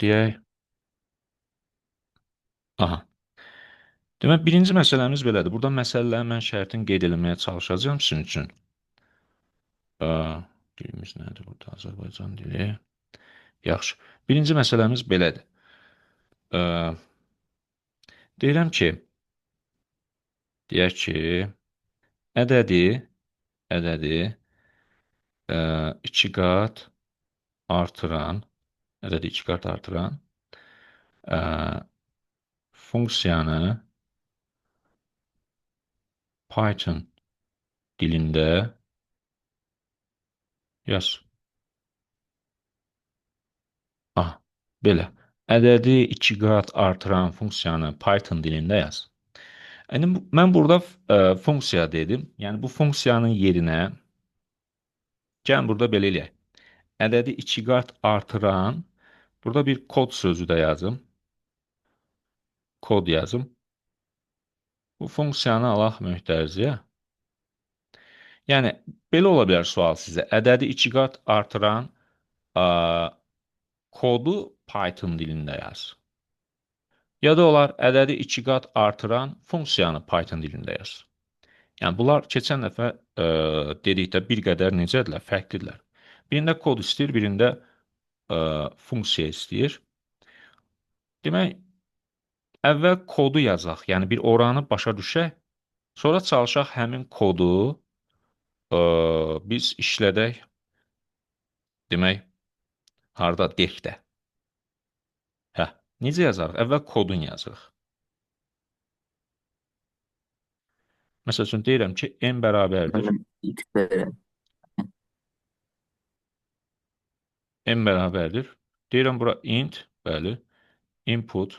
Deyək, aha. Demək, birinci məsələmiz belədir. Burada məsələlərin mən şərtini qeyd eləməyə çalışacağım sizin üçün. Ə, dilimiz nədir burada? Azərbaycan dili. Yaxşı. Birinci məsələmiz belədir. Ə, deyirəm ki, deyək ki, ədədi, ədədi 2 qat artıran, ədədi 2 qat artıran ə, funksiyanı Python dilində yaz. Ah, belə. Ədədi 2 qat artıran funksiyanı Python dilində yaz. Yəni, mən burada funksiya dedim. Yəni, bu funksiyanın yerinə, gəlin burada belə eləyək. Ədədi 2 qat artıran, burada bir kod sözü də yazım. Kod yazım. Bu funksiyanı alaq möhtərizəyə. Yəni, belə ola bilər sual sizə. Ədədi 2 qat artıran ə, kodu Python dilində yaz. Ya da olar ədədi 2 qat artıran funksiyanı Python dilində yaz. Yəni, bunlar keçən dəfə dedikdə bir qədər necədirlər? Fərqlidirlər. Birində kod istəyir, birində funksiya istəyir. Demək, əvvəl kodu yazaq, yəni bir oranı başa düşək, sonra çalışaq həmin kodu biz işlədək, demək, harda defdə. Hə, necə yazarıq? Əvvəl kodun yazırıq. Məsəl üçün, deyirəm ki, n bərabərdir. Benim X'lere. N bərabərdir. Deyirəm, bura int, bəli, input,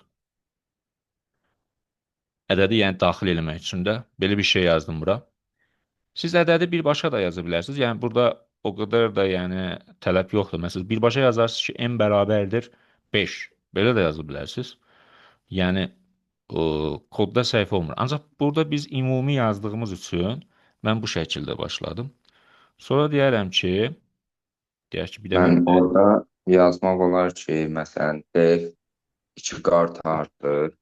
ədədi, yəni daxil eləmək üçün də belə bir şey yazdım bura. Siz ədədi birbaşa da yaza bilərsiniz. Yəni, burada o qədər də yəni, tələb yoxdur. Məsələn, birbaşa yazarsınız ki, n bərabərdir 5. Belə də yaza bilərsiniz. Yəni, kodda səhv olmur. Ancaq burada biz ümumi yazdığımız üçün mən bu şəkildə başladım. Sonra deyərəm ki, bir dəfə Ben orada yazmak olar ki, mesela def 2 kart artır.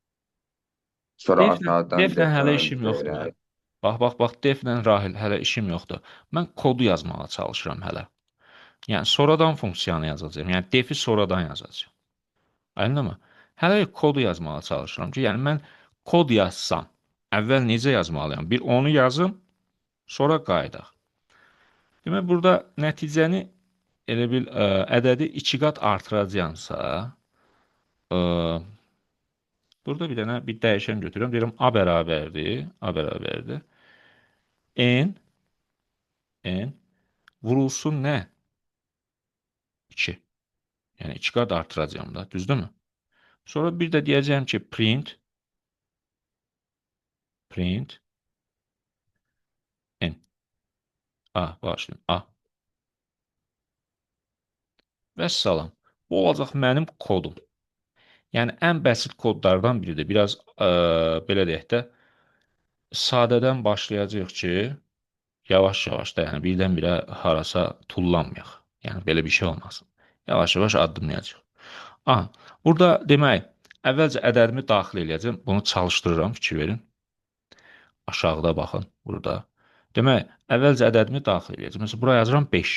Sonra aşağıdan deflə hələ different işim yoxdur mənim. verək. Bax, deflə Rahil hələ işim yoxdur. Mən kodu yazmağa çalışıram hələ. Yəni, sonradan funksiyanı yazacağım. Yəni, defi sonradan yazacağım. Aydınmı? Hələ kodu yazmağa çalışıram ki, yəni mən kod yazsam, əvvəl necə yazmalıyam? Bir onu yazım, sonra qayıdaq. Demək, burada nəticəni elə bil ədədi 2 qat artıracağamsa, ə, burada bir dənə bir dəyişən götürürəm. Deyirəm, A bərabərdir, A bərabərdir. N, N vurulsun nə? 2. Yəni, 2 qat artıracağım da, düzdürmü? Sonra bir də deyəcəyim ki, print n. A, bağışlayın, A. Vəssalam. Bu olacaq mənim kodum. Yəni, ən bəsit kodlardan biridir. Biraz, belə deyək də, sadədən başlayacaq ki, yavaş-yavaş da, yəni birdən-birə harasa tullanmayaq. Yəni, belə bir şey olmasın. Yavaş-yavaş addımlayacaq. Aha, burada demək, əvvəlcə ədədimi daxil eləyəcəm. Bunu çalışdırıram, fikir verin. Aşağıda baxın, burada. Demək, əvvəlcə ədədimi daxil edəcəm. Məsələn, bura yazıram 5.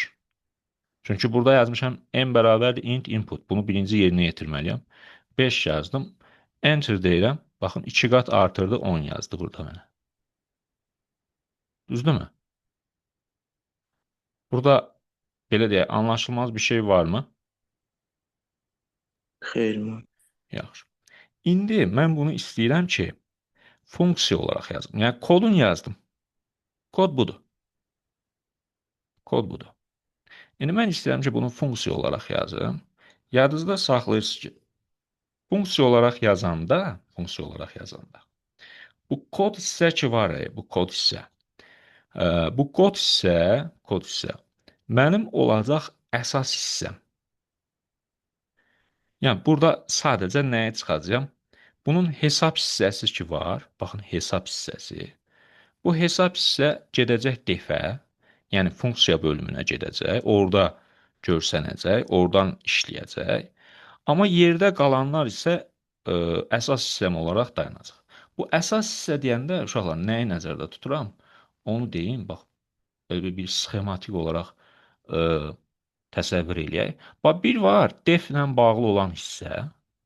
Çünki burada yazmışam n bərabərdir int input. Bunu birinci yerinə yetirməliyəm. 5 yazdım. Enter deyirəm. Baxın, 2 qat artırdı, 10 yazdı burada mənə. Düzdürmü? Burada, belə deyək, anlaşılmaz bir şey varmı? Xeyr mi? Yaxşı. İndi mən bunu istəyirəm ki, funksiya olaraq yazım. Yəni, kodun yazdım. Kod budur. Kod budur. İndi mən istəyirəm ki, bunu funksiya olaraq yazım. Yadınızda saxlayırsınız ki, funksiya olaraq yazanda, bu kod hissə ki var, bu kod hissə. Bu kod hissə mənim olacaq əsas hissəm. Yəni, burada sadəcə nəyə çıxacağam? Bunun hesab hissəsi ki var, baxın, hesab hissəsi. Bu hesab hissə gedəcək defə, yəni funksiya bölümünə gedəcək, orada görsənəcək, oradan işləyəcək. Amma yerdə qalanlar isə əsas sistem olaraq dayanacaq. Bu əsas hissə deyəndə uşaqlar nəyi nəzərdə tuturam? Onu deyim, bax, belə bir sxematik olaraq ə, təsəvvür eləyək. Bax, bir var deflə bağlı olan hissə,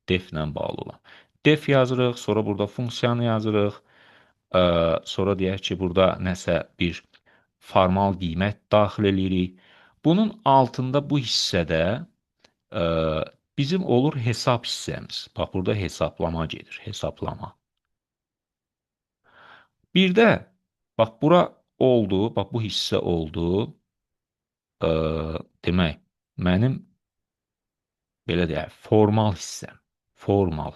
deflə bağlı olan. Def yazırıq, sonra burada funksiyanı yazırıq, sonra deyək ki, burada nəsə bir formal qiymət daxil eləyirik. Bunun altında bu hissədə ə, bizim olur hesab hissəmiz. Bax, burada hesablama gedir, hesablama. Bir də, bax, bura oldu, bax, bu hissə oldu. Ə, demək, mənim belə deyək, formal hissəm. Formal.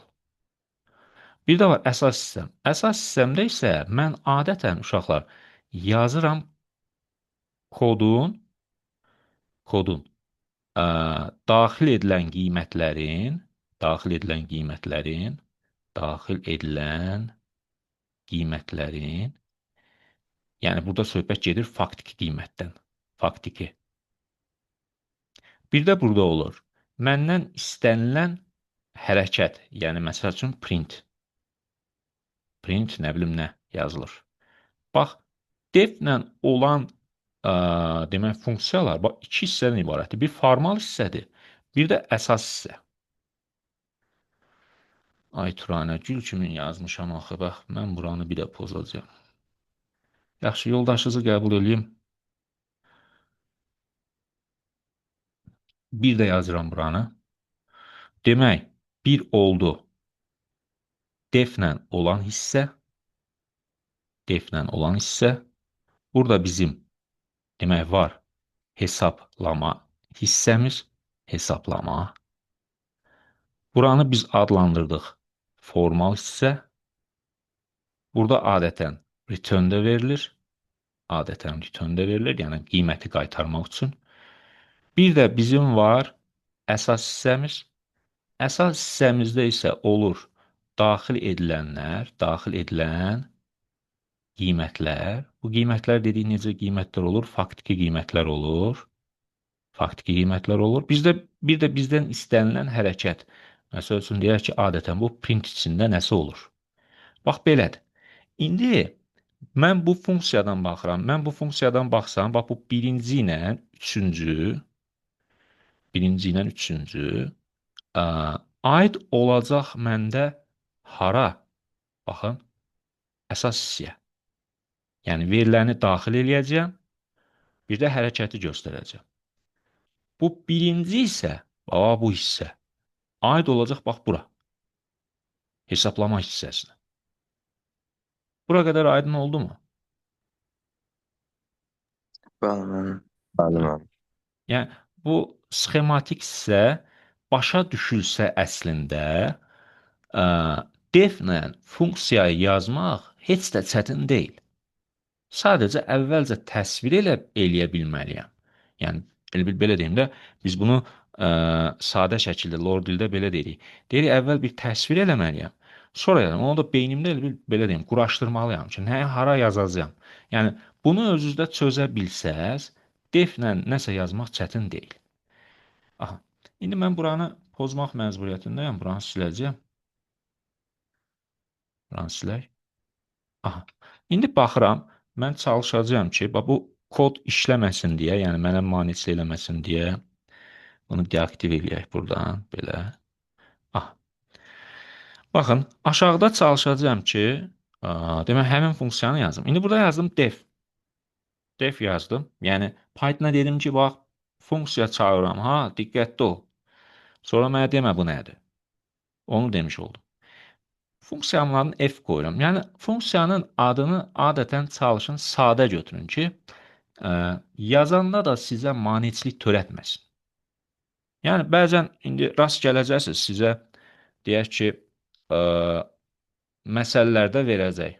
Bir də var əsas hissəm. Əsas hissəmdə isə mən adətən uşaqlar yazıram kodun ə, daxil edilən qiymətlərin, daxil edilən qiymətlərin, daxil edilən qiymətlərin, yəni burada söhbət gedir faktiki qiymətdən. Faktiki. Bir də burada olur. Məndən istənilən hərəkət, yəni məsəl üçün print. Print nə bilim nə yazılır. Bax, deflə olan demək funksiyalar bax iki hissədən ibarətdir. Bir formal hissədir, bir də əsas hissə. Ay Turanə, gül kimi yazmışam axı, bax, mən buranı bir də pozacağam. Yaxşı, yoldaşınızı qəbul edeyim. Bir də yazıram buranı. Demək, bir oldu deflə olan hissə, deflə olan hissə. Burada bizim demək var hesablama hissəmiz, hesablama. Buranı biz adlandırdıq formal hissə. Burada adətən return-də verilir. Adətən return-də verilir, yəni qiyməti qaytarmaq üçün. Bir də bizim var əsas hissəmiz. Əsas hissəmizdə isə olur daxil edilənlər, daxil edilən qiymətlər. Bu qiymətlər dedik necə qiymətlər olur? Faktiki qiymətlər olur. Faktiki qiymətlər olur. Bir də bizdən istənilən hərəkət. Məsəl üçün deyək ki, adətən bu print içində nəsə olur. Bax belədir. İndi mən bu funksiyadan baxıram. Mən bu funksiyadan baxsam, bax bu birinci ilə üçüncü aid olacaq məndə hara? Baxın, əsas hissəyə. Yəni veriləni daxil eləyəcəm, bir də hərəkəti göstərəcəm. Bu birinci isə, bax bu hissə, aid olacaq bax bura. Hesablama hissəsinə. Bura qədər aydın oldu mu? Bəli, Bəli, Hə. müəllim. Yəni bu sxematik hissə başa düşülsə əslində deflə funksiyayı yazmaq heç də çətin deyil. Sadəcə əvvəlcə təsvir eləyə bilməliyəm. Yəni elə bil belə deyim də, biz bunu sadə şəkildə Lord dildə belə deyirik. Deyirik əvvəl bir təsvir eləməliyəm. Sonra yəni onu da beynimdə elə bil belə deyim, quraşdırmalıyam ki, nəyə hara yazacağam. Yəni bunu özünüzdə çözə bilsəz, deflə nəsə yazmaq çətin deyil. Aha. İndi mən buranı pozmaq məcburiyyətindəyəm. Buranı siləcəyəm. Buranı silək. Aha. İndi baxıram, mən çalışacağam ki, bu kod işləməsin deyə, yəni mənə maneçə eləməsin deyə bunu deaktiv eləyək buradan, belə. Ah. Baxın, aşağıda çalışacağam ki, demək həmin funksiyanı yazdım. İndi burada yazdım def. Def yazdım. Yəni Python-a dedim ki, bax, funksiya çağırıram, ha, diqqətli ol. Sonra mənə demə bu nədir. Onu demiş oldum. Funksiyanın adını F qoyuram. Yəni funksiyanın adını adətən çalışın sadə götürün ki, yazanda da sizə maneçilik törətməsin. Yəni bəzən indi rast gələcəksiniz sizə deyək ki, məsələlərdə verəcək.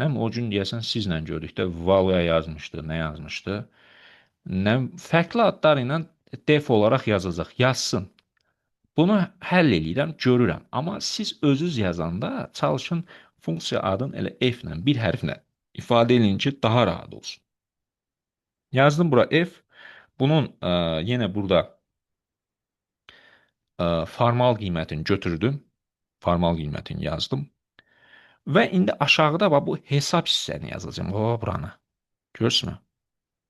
Nəm o gün deyəsən sizlə gördükdə value yazmışdı, nə yazmışdı? Nəm fərqli adlar ilə def olaraq yazacaq, yazsın. Bunu həll eləyirəm, görürəm. Amma siz özünüz yazanda çalışın funksiya adını elə F ilə, bir hərflə ifadə eləyin ki, daha rahat olsun. Yazdım bura F. Bunun yenə burada formal qiymətini götürdüm. Formal qiymətini yazdım. Və indi aşağıda bax bu hesab hissəni yazacağam. O buranı. Görürsünüz?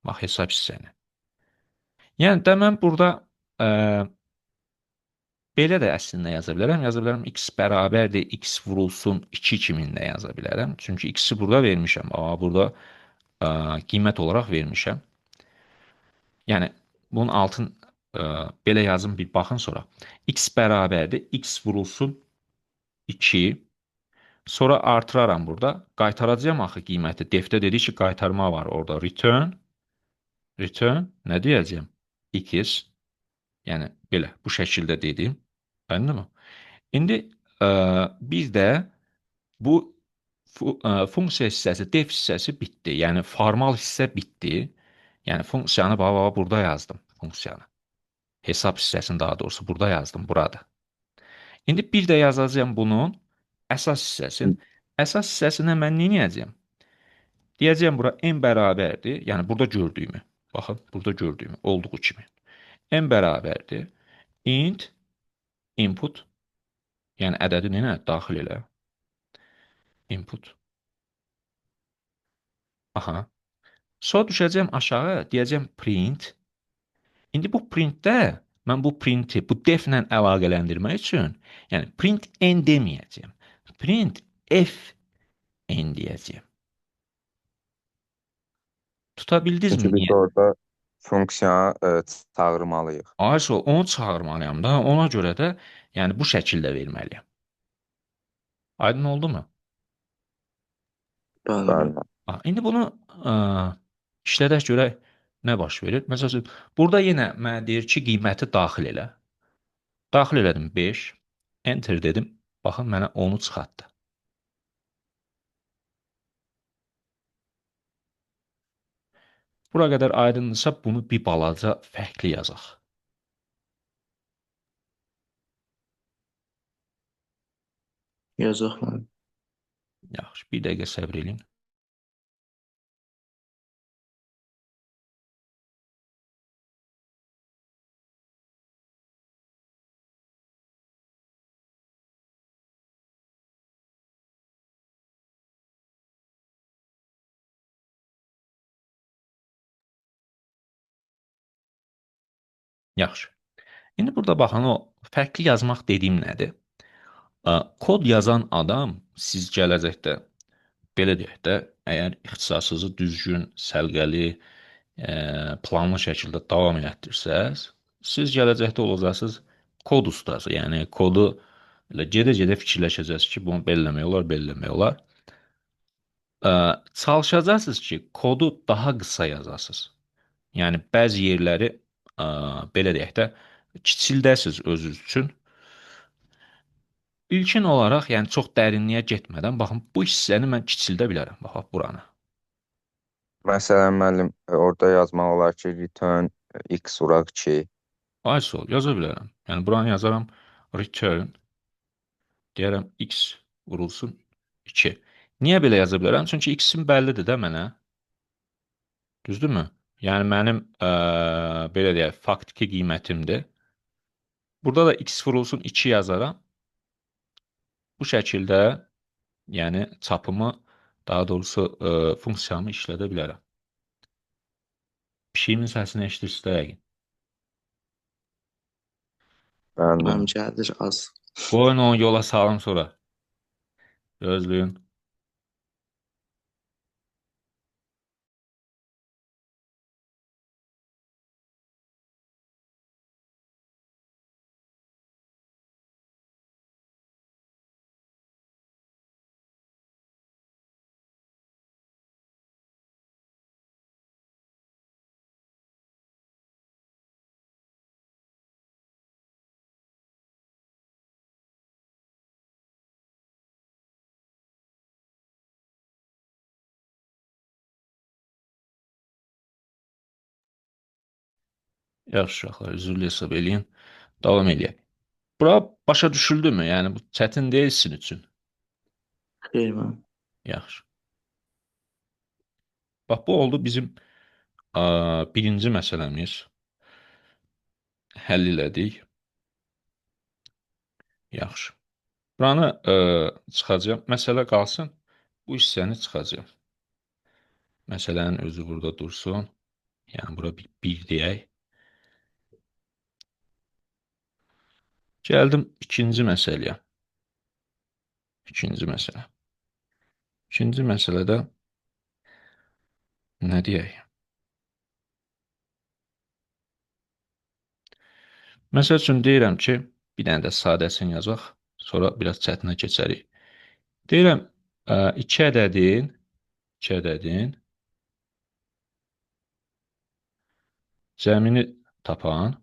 Bax hesab hissəni. Yəni də mən burada ə, belə də əslində yaza bilərəm. Yaza bilərəm x bərabərdir, x vurulsun 2 kimi də yaza bilərəm. Çünki x-i burada vermişəm. Burada qiymət olaraq vermişəm. Yəni bunun altın belə yazım bir baxın sonra. X bərabərdir, x vurulsun 2. Sonra artıraram burada. Qaytaracağam axı qiyməti. Defdə dedik ki, qaytarma var orada. Return nə deyəcəyim? X. Yəni belə bu şəkildə dedim. Aydınmı? İndi biz də bu funksiya hissəsi, def hissəsi bitdi. Yəni formal hissə bitdi. Yəni funksiyanı burada yazdım. Funksiyanı. Hesab hissəsini daha doğrusu burada yazdım. Burada. İndi bir də yazacağım bunun əsas hissəsini. Əsas hissəsinə mən nə edəcəyim? Deyəcəyim bura n bərabərdir. Yəni burada gördüyümü. Baxın, burada gördüyümü olduğu kimi. N bərabərdir. Int input, yəni ədədi nə daxil elə. Input. Aha. Sonra düşəcəyim aşağı, deyəcəyim print. İndi bu printdə mən bu printi bu deflə əlaqələndirmək üçün, yəni print n deməyəcəyim. Print f n deyəcəyim. Tutabildinizmi Çünki biz niyə? orada funksiyanı çağırmalıyıq. Ayso onu çağırmalıyam da, ona görə də yəni bu şəkildə verməliyəm. Aydın oldu mu? Bəli, bəli. Bəli. İndi bunu işlədək görək nə baş verir. Məsələn, burada yenə mənə deyir ki, qiyməti daxil elə. Daxil elədim 5. Enter dedim. Baxın, mənə 10-u çıxartdı. Bura qədər aydındırsa, bunu bir balaca fərqli yazaq. Yazaq mən. Yaxşı, bir dəqiqə səbr edin. Yaxşı. İndi burada baxın, o fərqli yazmaq dediyim nədir? Kod yazan adam siz gələcəkdə, belə deyək də, əgər ixtisasınızı düzgün, səliqəli, planlı şəkildə davam etdirsəz, siz gələcəkdə olacaqsınız kod ustası. Yəni kodu elə gedə-gedə fikirləşəcəksiniz ki, bunu belə eləmək olar, belə eləmək olar. Çalışacaqsınız ki, kodu daha qısa yazasınız. Yəni bəzi yerləri belə deyək də kiçildəsiniz özünüz üçün. İlkin olaraq, yəni çox dərinliyə getmədən, baxın, bu hissəni mən kiçildə bilərəm. Bax, buranı. Məsələn, müəllim, orada yazmaq olar ki, return x vuraq 2. Aysolv yaza bilərəm. Yəni buranı yazaram return, deyərəm x vurulsun 2. Niyə belə yaza bilərəm? Çünki x-im bəllidir də mənə. Düzdürmü? Yəni mənim belə deyək, faktiki qiymətimdir. Burada da x vurulsun 2 yazaram. Bu şəkildə, yəni çapımı, daha doğrusu funksiyamı işlədə bilərəm. Pişiyimin səsini eşidirsə də yəqin. Mənim gəlir az. Qoyun onu yola salım sonra. Gözləyin. Yaxşı uşaqlar, üzrlü hesab eləyin. Davam eləyək. Bura başa düşüldümü? Yəni bu çətin deyil sizin üçün. Xeyr, mən. Yaxşı. Bax bu oldu bizim birinci məsələmiz. Həll elədik. Yaxşı. Buranı çıxacağım. Məsələ qalsın. Bu hissəni çıxacağım. Məsələnin özü burada dursun. Yəni bura bir deyək. Gəldim ikinci məsələyə. İkinci məsələ. İkinci məsələdə nə deyək? Məsəl üçün deyirəm ki, bir dənə də sadəsini yazaq, sonra biraz çətinə keçərik. Deyirəm, 2 ədədin cəmini tapan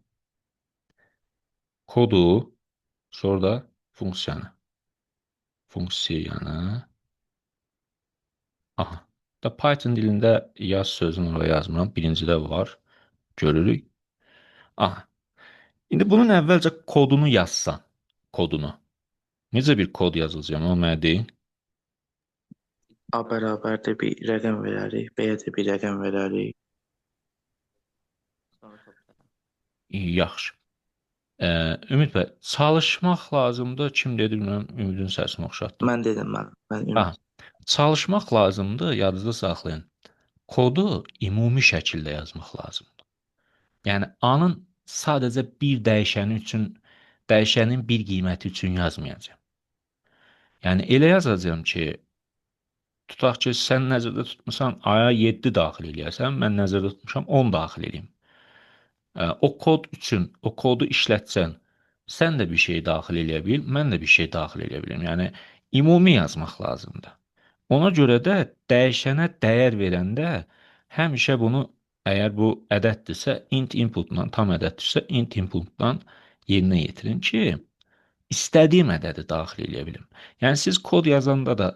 kodu, sonra da funksiyanı. Aha. Da Python dilində yaz sözünü oraya yazmıram. Birincidə var. Görürük. Aha. İndi bunun əvvəlcə kodunu yazsan, kodunu. Necə bir kod yazılacaq, onu mənə deyin. A bərabərdə bir rəqəm verərik, B-yə də bir rəqəm verərik. Sonra toplayalım. Yaxşı. Ümid bəy, çalışmaq lazımdır. Kim dedi bilmirəm, Ümidin səsini oxşatdım. Mən dedim mən ümid. Aha. Çalışmaq lazımdır, yadınızda saxlayın. Kodu ümumi şəkildə yazmaq lazımdır. Yəni A-nın sadəcə bir dəyişəni üçün, dəyişənin bir qiyməti üçün yazmayacağam. Yəni elə yazacağam ki, tutaq ki, sən nəzərdə tutmusan A-ya 7 daxil eləyərsən, mən nəzərdə tutmuşam 10 daxil eləyim. O kod üçün, o kodu işlətsən, sən də bir şey daxil eləyə bil, mən də bir şey daxil eləyə bilim. Yəni, ümumi yazmaq lazımdır. Ona görə də dəyişənə dəyər verəndə həmişə bunu, əgər bu ədəddirsə, int inputla, tam ədəddirsə, int inputla yerinə yetirin ki, istədiyim ədədi daxil eləyə bilim. Yəni, siz kod yazanda da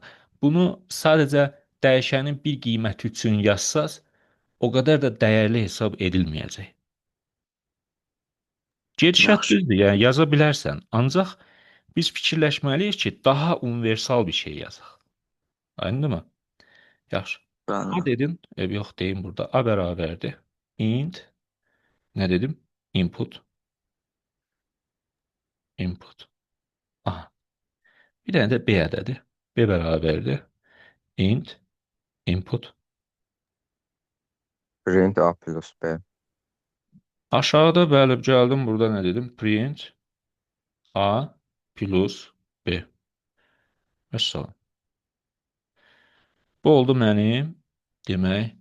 bunu sadəcə dəyişənin bir qiyməti üçün yazsaz, o qədər də dəyərli hesab edilməyəcək. Gedişat Yaxşı. düzdür, yəni yaza bilərsən. Ancaq biz fikirləşməliyik ki, daha universal bir şey yazaq. Aydındır? Yaxşı. A Bəli. dedin, yox deyim burada. A bərabərdir. Int, nə dedim? Input. Input. Aha. Bir dənə də B ədədi. B bərabərdir. Int, input. Print A plus B. Aşağıda bəli gəldim, burada nə dedim? Print A plus B. Vəssalam. Bu oldu mənim demək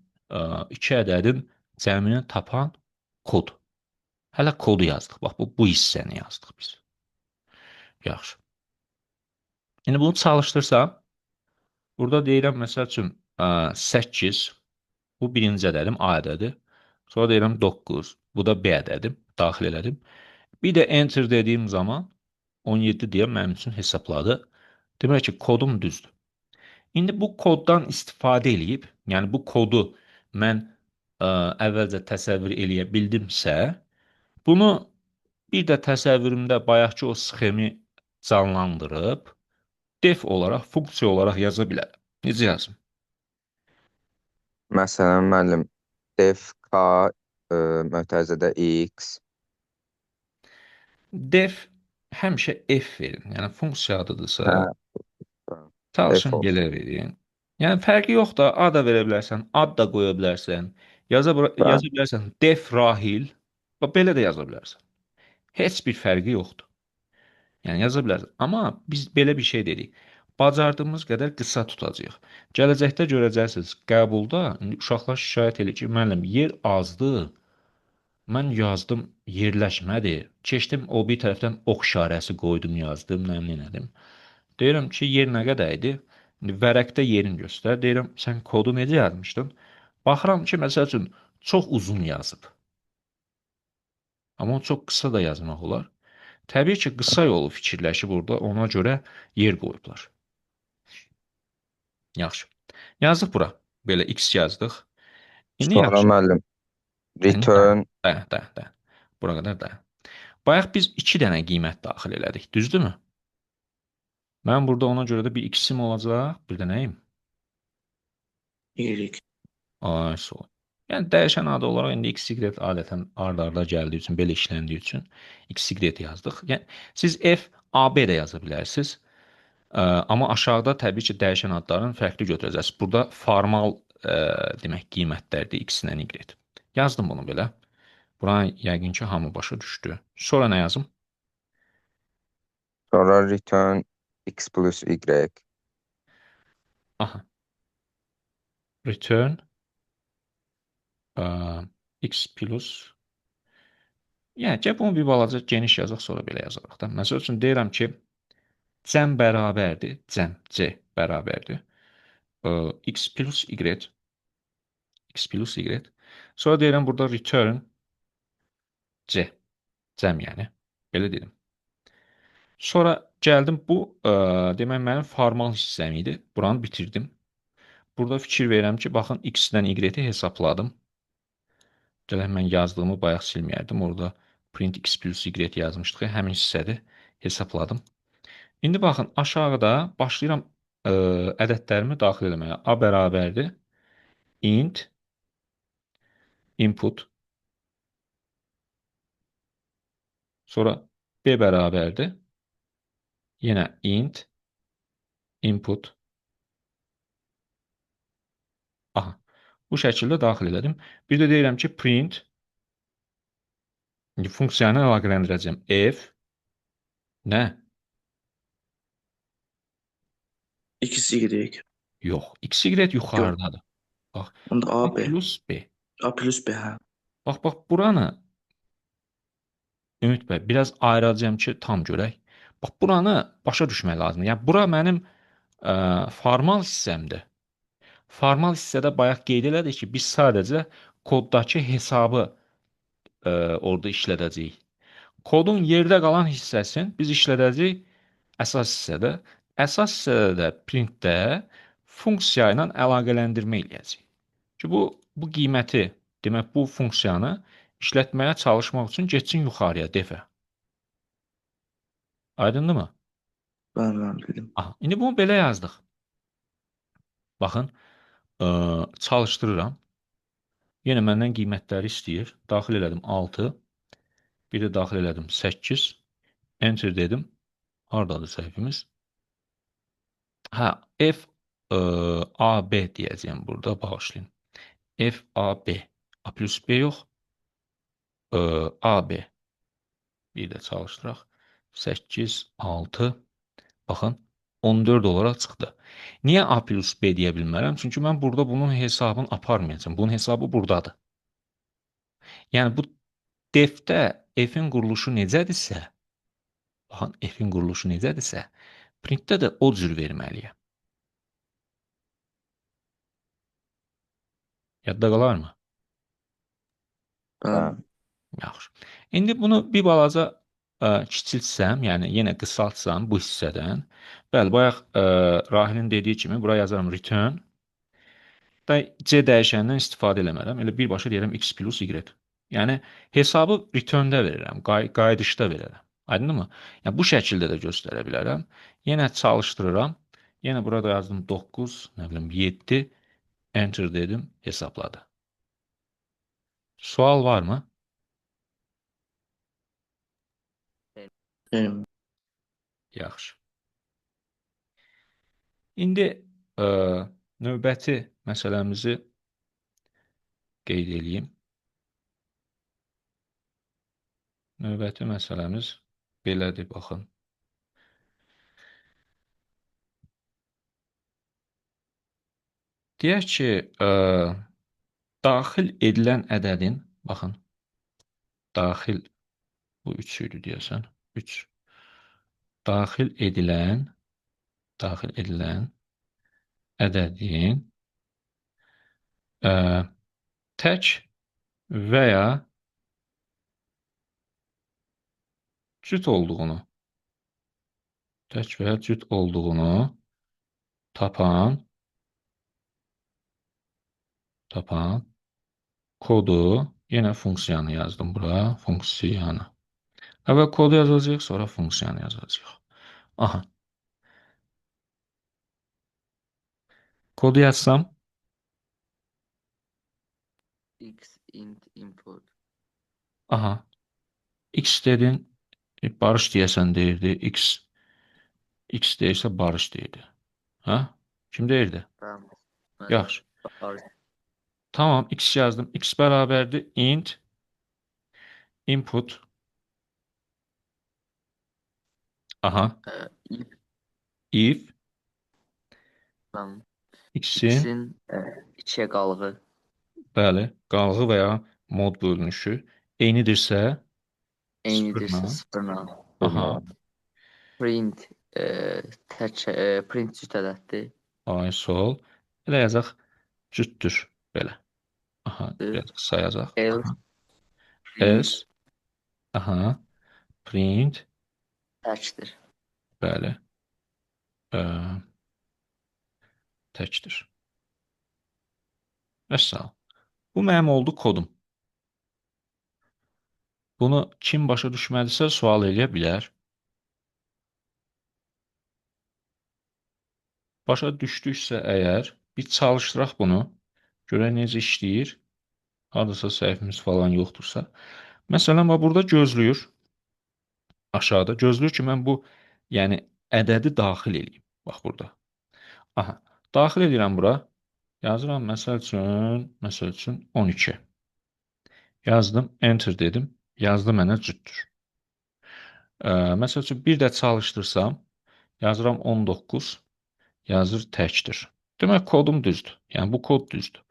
2 ədədin cəmini tapan kod. Hələ kodu yazdıq. Bax, bu hissəni yazdıq biz. Yaxşı. İndi bunu çalışdırsam, burada deyirəm, məsəl üçün, 8, bu birinci ədədim, A ədədi. Sonra deyirəm 9, bu da B ədədim, daxil elədim. Bir də enter dediyim zaman 17 deyə mənim üçün hesabladı. Demək ki, kodum düzdür. İndi bu koddan istifadə eləyib, yəni bu kodu mən əvvəlcə təsəvvür eləyə bildimsə, bunu bir də təsəvvürümdə bayaqki o sxemi canlandırıb, def olaraq, funksiya olaraq yaza bilərəm. Necə yazım? Məsələn, müəllim, def k mötərizədə x. Def həmişə f verin. Yəni funksiya adıdırsa, Hə, def çalışın olsun. belə verin. Yəni fərqi yoxdur, ad da verə bilərsən, ad da qoya bilərsən, yaza Bəli. bilərsən def rahil, belə də yaza bilərsən. Heç bir fərqi yoxdur. Yəni yaza bilərsən. Amma biz belə bir şey dedik. Bacardığımız qədər qısa tutacağıq. Gələcəkdə görəcəksiniz, qəbulda indi uşaqlar şikayət edir ki, müəllim, yer azdır. Mən yazdım, yerləşmədi. Keçdim o bir tərəfdən ox işarəsi qoydum, yazdım, nə elədim. Deyirəm ki, yer nə qədər idi? İndi vərəqdə yerini göstər. Deyirəm, sən kodu necə yazmışdın? Baxıram ki, məsəl üçün, çox uzun yazıb. Amma çox qısa da yazmaq olar. Təbii ki, qısa yolu fikirləşib orada, ona görə yer qoyublar. Yaxşı. Yazdıq bura. Belə x yazdıq. İndi Sonra yaxşı. müəllim, İndi dayan, return dayan. Bura qədər dayan. Bayaq biz 2 dənə qiymət daxil elədik, düzdürmü? Mən burada ona görə də bir x-im olacaq, bir də nəyim? Y. Ay, sol. Yəni dəyişən adı olaraq indi x-y adətən ard-arda gəldiyi üçün, belə işləndiyi üçün x-y yazdıq. Yəni siz f AB də yaza bilərsiniz. Amma aşağıda təbii ki, dəyişən adların fərqli götürəcəksiniz. Burada formal demək qiymətlərdir x-lə y. Yazdım bunu belə. Buna yəqin ki, hamı başa düşdü. Sonra nə yazım? Sonra return x plus y. Aha. Return x plus. Yəni, gəl bunu bir balaca geniş yazaq, sonra belə yazarıq da. Məsəl üçün deyirəm ki, cəm bərabərdir. Cəm, c bərabərdir. X plus y. X plus y. Sonra deyirəm burada return c. Cəm yəni. Belə dedim. Sonra gəldim bu demək mənim formal hissəm idi. Buranı bitirdim. Burada fikir verirəm ki, baxın x-dən y-i hesabladım. Gələk mən yazdığımı bayaq silməyərdim. Orada print x plus y yazmışdıq. Həmin hissədir. Hesabladım. İndi baxın aşağıda başlayıram ədədlərimi daxil etməyə. A bərabərdir. Int input. Sonra B bərabərdir. Yenə int input. Aha. Bu şəkildə daxil elədim. Bir də deyirəm ki, print funksiyanı əlaqələndirəcəm. F nə? X, Y. Yox. X, Y Yox. yuxarıdadır. Bax. Onda A AB. plus B. A plus B, hə. Bax, buranı Ümid bəy, biraz ayıracağım ki, tam görək. Bax, buranı başa düşmək lazımdır. Yəni, bura mənim formal hissəmdir. Formal hissədə bayaq qeyd elədik ki, biz sadəcə koddakı hesabı orada işlədəcəyik. Kodun yerdə qalan hissəsini biz işlədəcəyik əsas hissədə. Əsas hissədə də printdə funksiya ilə əlaqələndirmə eləyəcəyik. Ki, bu qiyməti, demək, bu funksiyanı işlətməyə çalışmaq üçün getsin yuxarıya, defə. Aydındırmı? Mən bildim. Aha, indi bunu belə yazdıq. Baxın, çalışdırıram. Yenə məndən qiymətləri istəyir. Daxil elədim 6. Bir də daxil elədim 8. Enter dedim. Haradadır səhvimiz? Hə, F A B deyəcəyim burada. Bağışlayın. F A B. A plus B yox. A B. Bir də çalışdıraq. 8, 6. Baxın, 14 olaraq çıxdı. Niyə A plus B deyə bilmərəm? Çünki mən burada bunun hesabını aparmayacağım. Bunun hesabı buradadır. Yəni, bu defdə F-in quruluşu necədirsə, baxın, F-in quruluşu necədirsə, printdə də o cür verməliyəm. Yadda qalarmı? Mən Yaxşı. İndi bunu bir balaca kiçiltsəm, yəni yenə qısaltsam bu hissədən, bəli, bayaq Rahilin dediyi kimi bura yazaram return da C dəyişənindən istifadə eləmərəm. Elə birbaşa deyirəm x plus y. Yəni hesabı return-də verirəm, qayıdışda verirəm. Aydınmı? Yəni bu şəkildə də göstərə bilərəm. Yenə çalışdırıram. Yenə burada yazdım 9, nə bilim 7, enter dedim, hesabladı. Sual varmı? benim. Yaxşı. İndi növbəti məsələmizi qeyd edeyim. Növbəti məsələmiz belədir, baxın. Deyək ki, daxil edilən ədədin, baxın, daxil, bu 3 idi deyəsən, 3. Daxil edilən ədədin tək və ya cüt olduğunu tapan kodu, yenə funksiyanı yazdım bura, funksiyanı. Əvvəl kodu yazacağıq, sonra funksiyanı yazacağıq. Aha. Kodu yazsam, X int input. aha, x dedin, Barış deyəsən deyirdi. X deyirsə Barış deyirdi. Hə? Kim deyirdi? Tamam. Yaxşı. Barış. Tamam, X yazdım. X bərabərdir int input. Aha. İlk If tamam. X-in X'in içe qalığı bəli, qalğı və ya mod bölünüşü eynidirsə eynidirsə sıfırla. sıfırla. Aha. Print print cüt ədəddir. Ay sol. Elə yazaq cütdür. Belə. Aha. Biraz qısa yazaq. Else Aha. print Else. Aha. Print. təkdir. Bəli. Ə, təkdir. Vəssalam. Bu mənim oldu kodum. Bunu kim başa düşməlisə sual eləyə bilər. Başa düşdüksə əgər bir çalışdıraq bunu. Görək necə işləyir. Hardasa səhvimiz falan yoxdursa. Məsələn, burada gözləyir. Aşağıda gözləyir ki, mən bu yəni ədədi daxil edeyim. Bax burada. Aha. Daxil edirəm bura. Yazıram məsəl üçün 12. Yazdım, enter dedim. Yazdı mənə cütdür. Məsəl üçün bir də çalışdırsam, yazıram 19, yazır təkdir. Demək kodum düzdür. Yəni bu kod düzdür.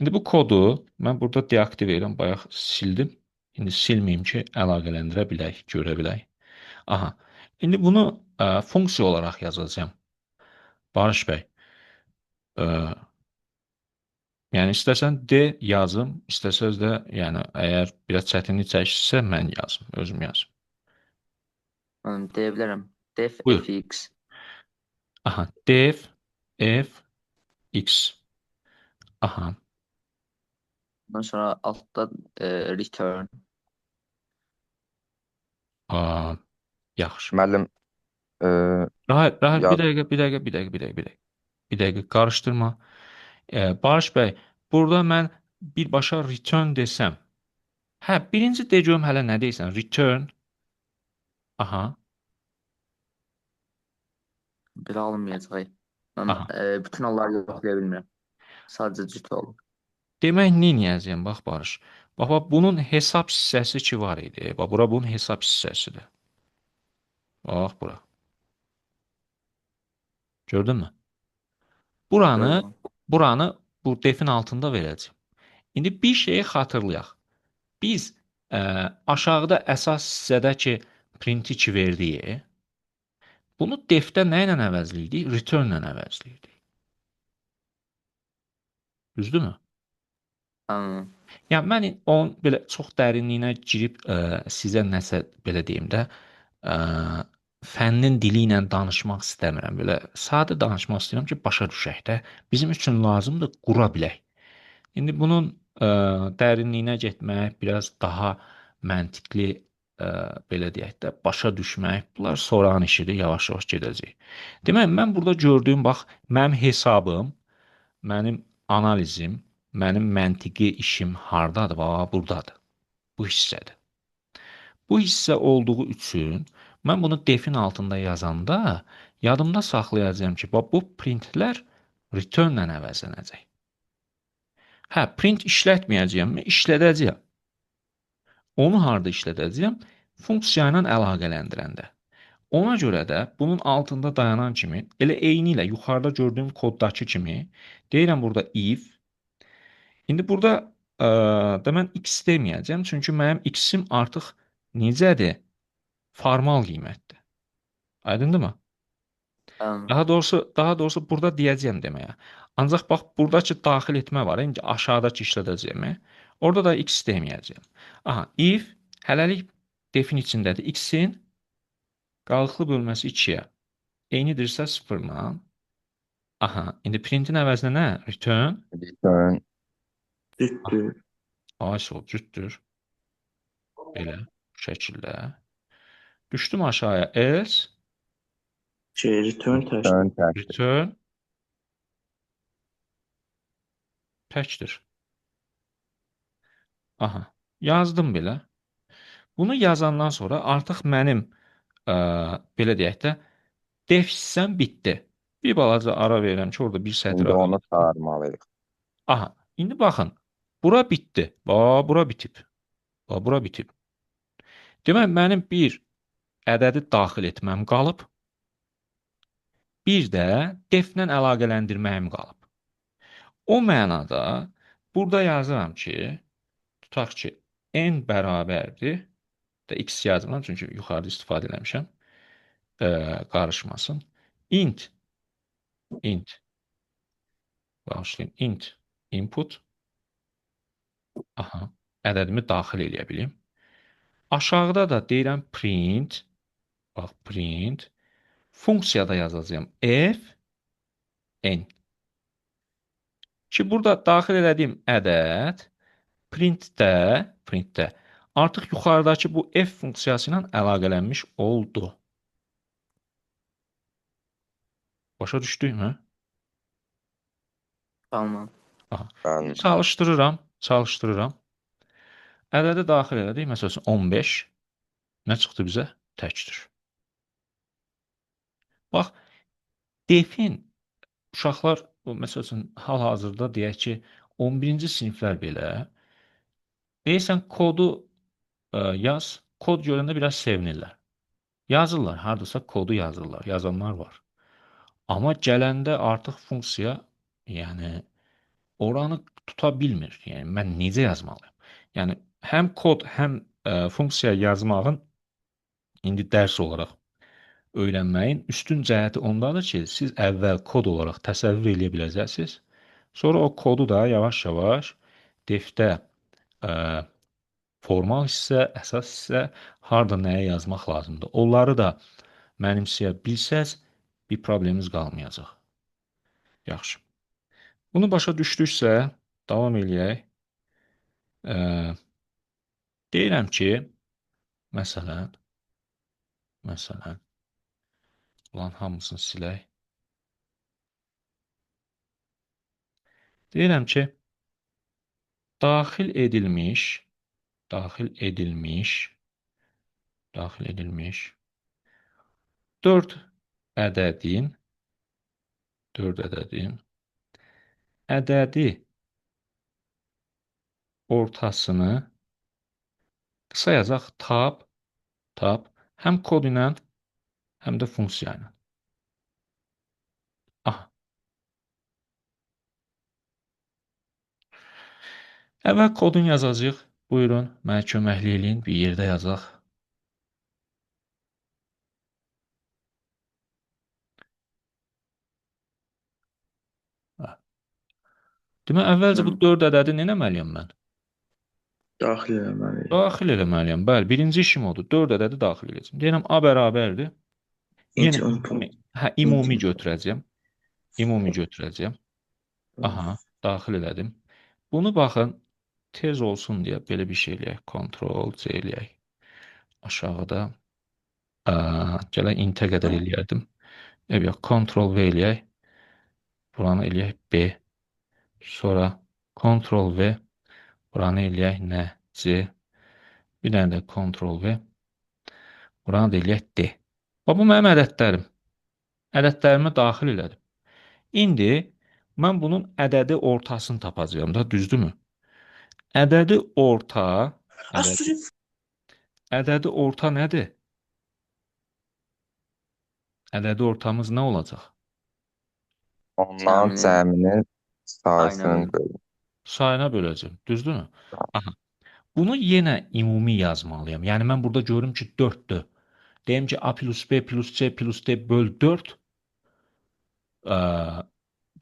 İndi bu kodu mən burada deaktiv edirəm. Bayaq sildim. İndi silməyim ki, əlaqələndirə bilək, görə bilək. Aha. İndi bunu funksiya olaraq yazacağam. Barış bəy. Yəni istəsən D yazım, istəsəz də, yəni əgər biraz çətinlik çəkirsə mən yazım, özüm yazım. Deyə bilərəm. Def Buyur. fx. Aha, def f x. Aha, Ondan sonra altda return. yaxşı. Müəllim, e, Rahil, bir yaz dəqiqə, bir dəqiqə, bir dəqiqə, bir dəqiqə, bir dəqiqə. Bir dəqiqə, qarışdırma. Barış bəy, burada mən birbaşa return desəm, hə, birinci de görüm hələ nə deyirsən? Return. Aha, Belə alınmayacaq. Mən aha. bütün onları yoxlaya bilmirəm. Sadəcə cüt olur. Demək, neyniyəcəyəm, bax Barış. Bax, bunun hesab hissəsi ki var idi. Bax, bura bunun hesab hissəsidir. Bax, bura. Gördün mü? Gördüm. Buranı bu defin altında verəcəm. İndi bir şeyi xatırlayaq. Biz aşağıda əsas hissədə ki print 2 verdik, bunu defdə nə ilə əvəzləyirdik? Return ilə əvəzləyirdik. Düzdürmü? Tamam. Yəni mən onun belə çox dərinliyinə girib sizə nəsə belə deyim də fənnin dili ilə danışmaq istəmirəm. Belə sadə danışmaq istəyirəm ki, başa düşək də. Bizim üçün lazımdır qura bilək. İndi bunun dərinliyinə getmək, biraz daha məntiqli belə deyək də başa düşmək, bunlar sonranın işidir, yavaş-yavaş gedəcək. Demək, mən burada gördüyüm bax, mənim hesabım, mənim analizim, mənim məntiqi işim hardadır? Bax, buradadır. Bu hissədir. Bu hissə olduğu üçün mən bunu defin altında yazanda yadımda saxlayacağam ki, bax, bu printlər return ilə əvəzlənəcək. Hə, print işlətməyəcəyəmmi? İşlədəcəyəm. Onu harda işlədəcəyəm? Funksiya ilə əlaqələndirəndə. Ona görə də bunun altında dayanan kimi, elə eyni ilə yuxarıda gördüyüm koddakı kimi, deyirəm burada if. İndi burada da mən x deməyəcəm, çünki mənim x-im artıq necədir? Formal qiymətdir. Aydındırmı? Tamam. Daha doğrusu burada deyəcəyəm deməyə. Ancaq bax, buradakı daxil etmə var, indi aşağıdakı işlədəcəyimi. Orada da x deməyəcəyim. Aha, if hələlik defin içindədir. X-in qalıqlı bölməsi 2-yə eynidirsə 0-la. Aha, indi printin əvəzinə nə? Return. return Cütdür. ISO cütdür. Belə, bu şəkildə. Düşdüm aşağıya. Else, Return təkdir. return təkdir. return təkdir. Aha, yazdım belə. Bunu yazandan sonra artıq mənim belə deyək də def hissəm bitdi. Bir balaca ara verirəm ki, orada bir sətr İndi ara. onu çağırmalıyıq. Aha, indi baxın. Bura bitdi. Bura bitib. Bura bitib. Demək, mənim bir ədədi daxil etməm qalıb, bir də deflə əlaqələndirməyim qalıb. O mənada burada yazıram ki, tutaq ki, n bərabərdir də x yazmıram çünki yuxarıda istifadə eləmişəm, qarışmasın. Int, bağışlayın, int input, aha, ədədimi daxil eləyə bilim. Aşağıda da deyirəm print, bax print, funksiyada yazacağım f n. Ki burada daxil elədiyim ədəd printdə artıq yuxarıdakı bu f funksiyası ilə əlaqələnmiş oldu. Başa düşdükmü? Tamam. Aha. Bəli. Çalışdırıram. Ədədi daxil elədik. Məsəl üçün 15. Nə çıxdı bizə? Təkdir. Bax, defin uşaqlar, məsəl üçün, hal-hazırda deyək ki, 11-ci siniflər belə deyirsən kodu yaz, kod görəndə biraz sevinirlər. Yazırlar, hardasa kodu yazırlar, yazanlar var. Amma gələndə artıq funksiya, yəni oranı tuta bilmir. Yəni mən necə yazmalıyam? Yəni həm kod, həm funksiya yazmağın indi dərs olaraq öyrənməyin üstün cəhəti ondadır ki, siz əvvəl kod olaraq təsəvvür edə biləcəksiniz. Sonra o kodu da yavaş-yavaş defdə formal hissə, əsas hissə, harda nəyə yazmaq lazımdır. Onları da mənimsəyə bilsəz, bir problemimiz qalmayacaq. Yaxşı. Bunu başa düşdüksə, davam eləyək. Deyirəm ki, məsələn, ulan hamısını silək. Deyirəm ki, daxil edilmiş 4 ədədin ədədi ortasını qısa yazaq tab həm kod ilə, həm də funksiya ilə. Aha. Əvvəl kodun yazacağıq. Buyurun, mənə köməklik eləyin. Bir yerdə yazaq. Demək, əvvəlcə bu 4 ədədi nə etməliyəm mən? Daxil eləməliyik. Daxil eləməliyəm. Bəli, birinci işim odur. 4 ədədi daxil edəcəm. Deyirəm A bərabərdir. Yenə ümumi götürəcəm. Aha, daxil elədim. Bunu baxın, tez olsun deyə belə bir şey eləyək. Ctrl-C eləyək. Aşağıda gələk int-ə qədər eləyərdim. Yox, Ctrl-V eləyək. Buranı eləyək B. Sonra Ctrl-V. Buranı eləyək nə? C. Bir dənə də Ctrl-V. Buranı da eləyək D. Bu mənim ədədlərim. Ədədlərimi daxil elədim. İndi mən bunun ədədi ortasını tapacağım da, düzdürmü? Ədədi orta nədir? Ədədi ortamız nə olacaq? Ondan cəminin sayısını bölün. Sayına böləcəm, düzdürmü? Aha. Bunu yenə ümumi yazmalıyam. Yəni mən burada görürüm ki, 4-dür. Deyim ki, A plus B plus C plus D böl 4.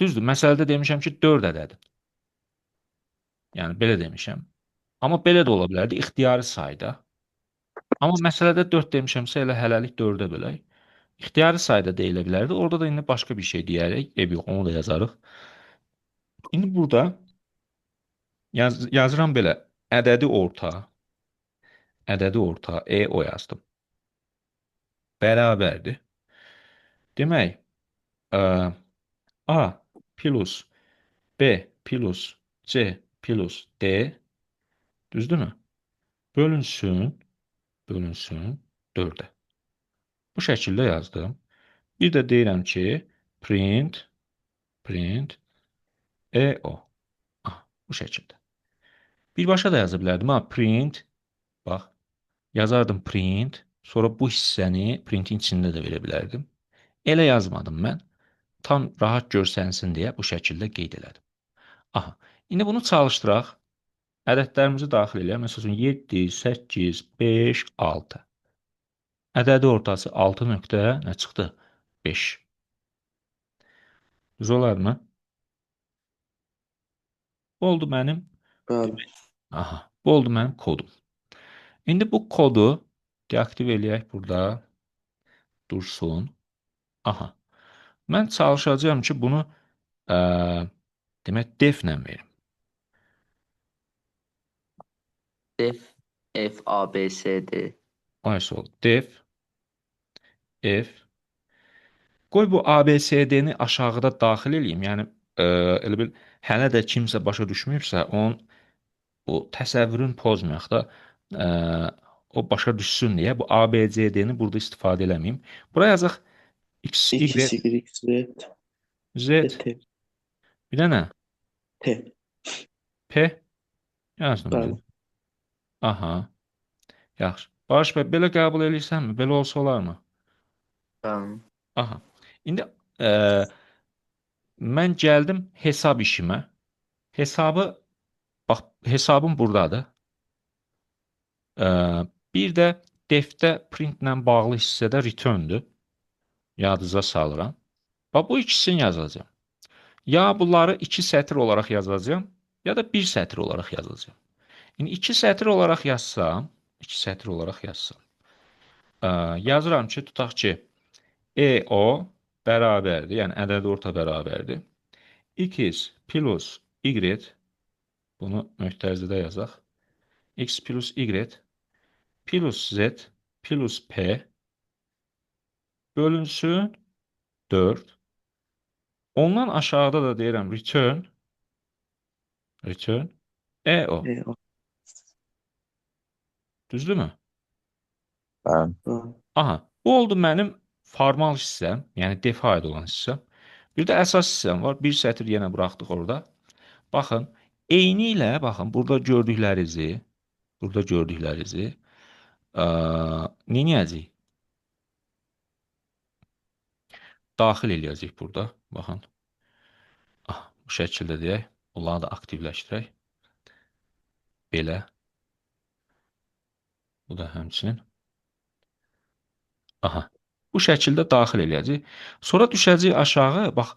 Düzdür, məsələdə demişəm ki, 4 ədədir. Yəni, belə demişəm. Amma belə də ola bilərdi, ixtiyari sayda. Amma məsələdə 4 demişəmsə, elə hələlik 4-ə bölək. İxtiyari sayda deyilə bilərdi. Orada da indi başqa bir şey deyərək, yox, onu da yazarıq. İndi burada yazıram belə, ədədi orta, o yazdım. Bərabərdir. Demək, A plus B plus C plus D, düzdürmü? Bölünsün bölünsün 4-ə. Bu şəkildə yazdım. Bir də deyirəm ki, print EO. Bu şəkildə. Birbaşa da yaza bilərdim. Print, bax, yazardım print, sonra bu hissəni printin içində də verə bilərdim. Elə yazmadım mən. Tam rahat görsənsin deyə bu şəkildə qeyd elədim. İndi bunu çalışdıraq. Ədədlərimizi daxil eləyək. Məsələn, 7, 8, 5, 6. Ədədi ortası 6 nöqtə nə çıxdı? 5. Düz olarmı? Bu oldu mənim. Bəli. Bu oldu mənim kodum. İndi bu kodu deaktiv eləyək burada. Dursun. Mən çalışacağım ki, bunu demək deflə verim. Def F A B C D. Ayso def f. Qoy bu ABCD-ni aşağıda daxil eləyim. Yəni elə bil hələ də kimsə başa düşməyibsə, onun bu təsəvvürün pozmayaq da o başa düşsün deyə bu ABCD-ni burada istifadə eləməyim. Bura yazaq X, X, Y, Y, Z, Z. T, Bir də nə? T. P. Yazdım Bəli. burada. Yaxşı. Barış bəy, belə qəbul edirsənmi? Belə olsa olarmı? Bəli. İndi mən gəldim hesab işimə. Bax, hesabım buradadır. Bir də defdə printlə bağlı hissədə return'dür. Yadınıza salıram. Bax, bu ikisini yazacağım. Ya bunları 2 sətr olaraq yazacağım, ya da 1 sətr olaraq yazacağım. İndi 2 sətr olaraq yazsam, yazıram ki, tutaq ki, EO bərabərdir, yəni ədədi orta bərabərdir. X plus Y, bunu möhtərizədə yazaq. X plus Y plus Z plus P bölünsün 4. Ondan aşağıda da deyirəm return EO. E, O. Düzdürmü? Bəli. Bəli. Bu oldu mənim formal hissəm, yəni defə aid olan hissəm. Bir də əsas hissəm var. Bir sətr yenə buraxdıq orada. Baxın, eyni ilə, baxın, burada gördüklərinizi neyəcəyik? Daxil eləyəcək burada. Baxın. Bu şəkildə deyək. Bunları da aktivləşdirək. Belə. Bu da həmçinin. Bu şəkildə daxil eləyəcək. Sonra düşəcək aşağı. Bax,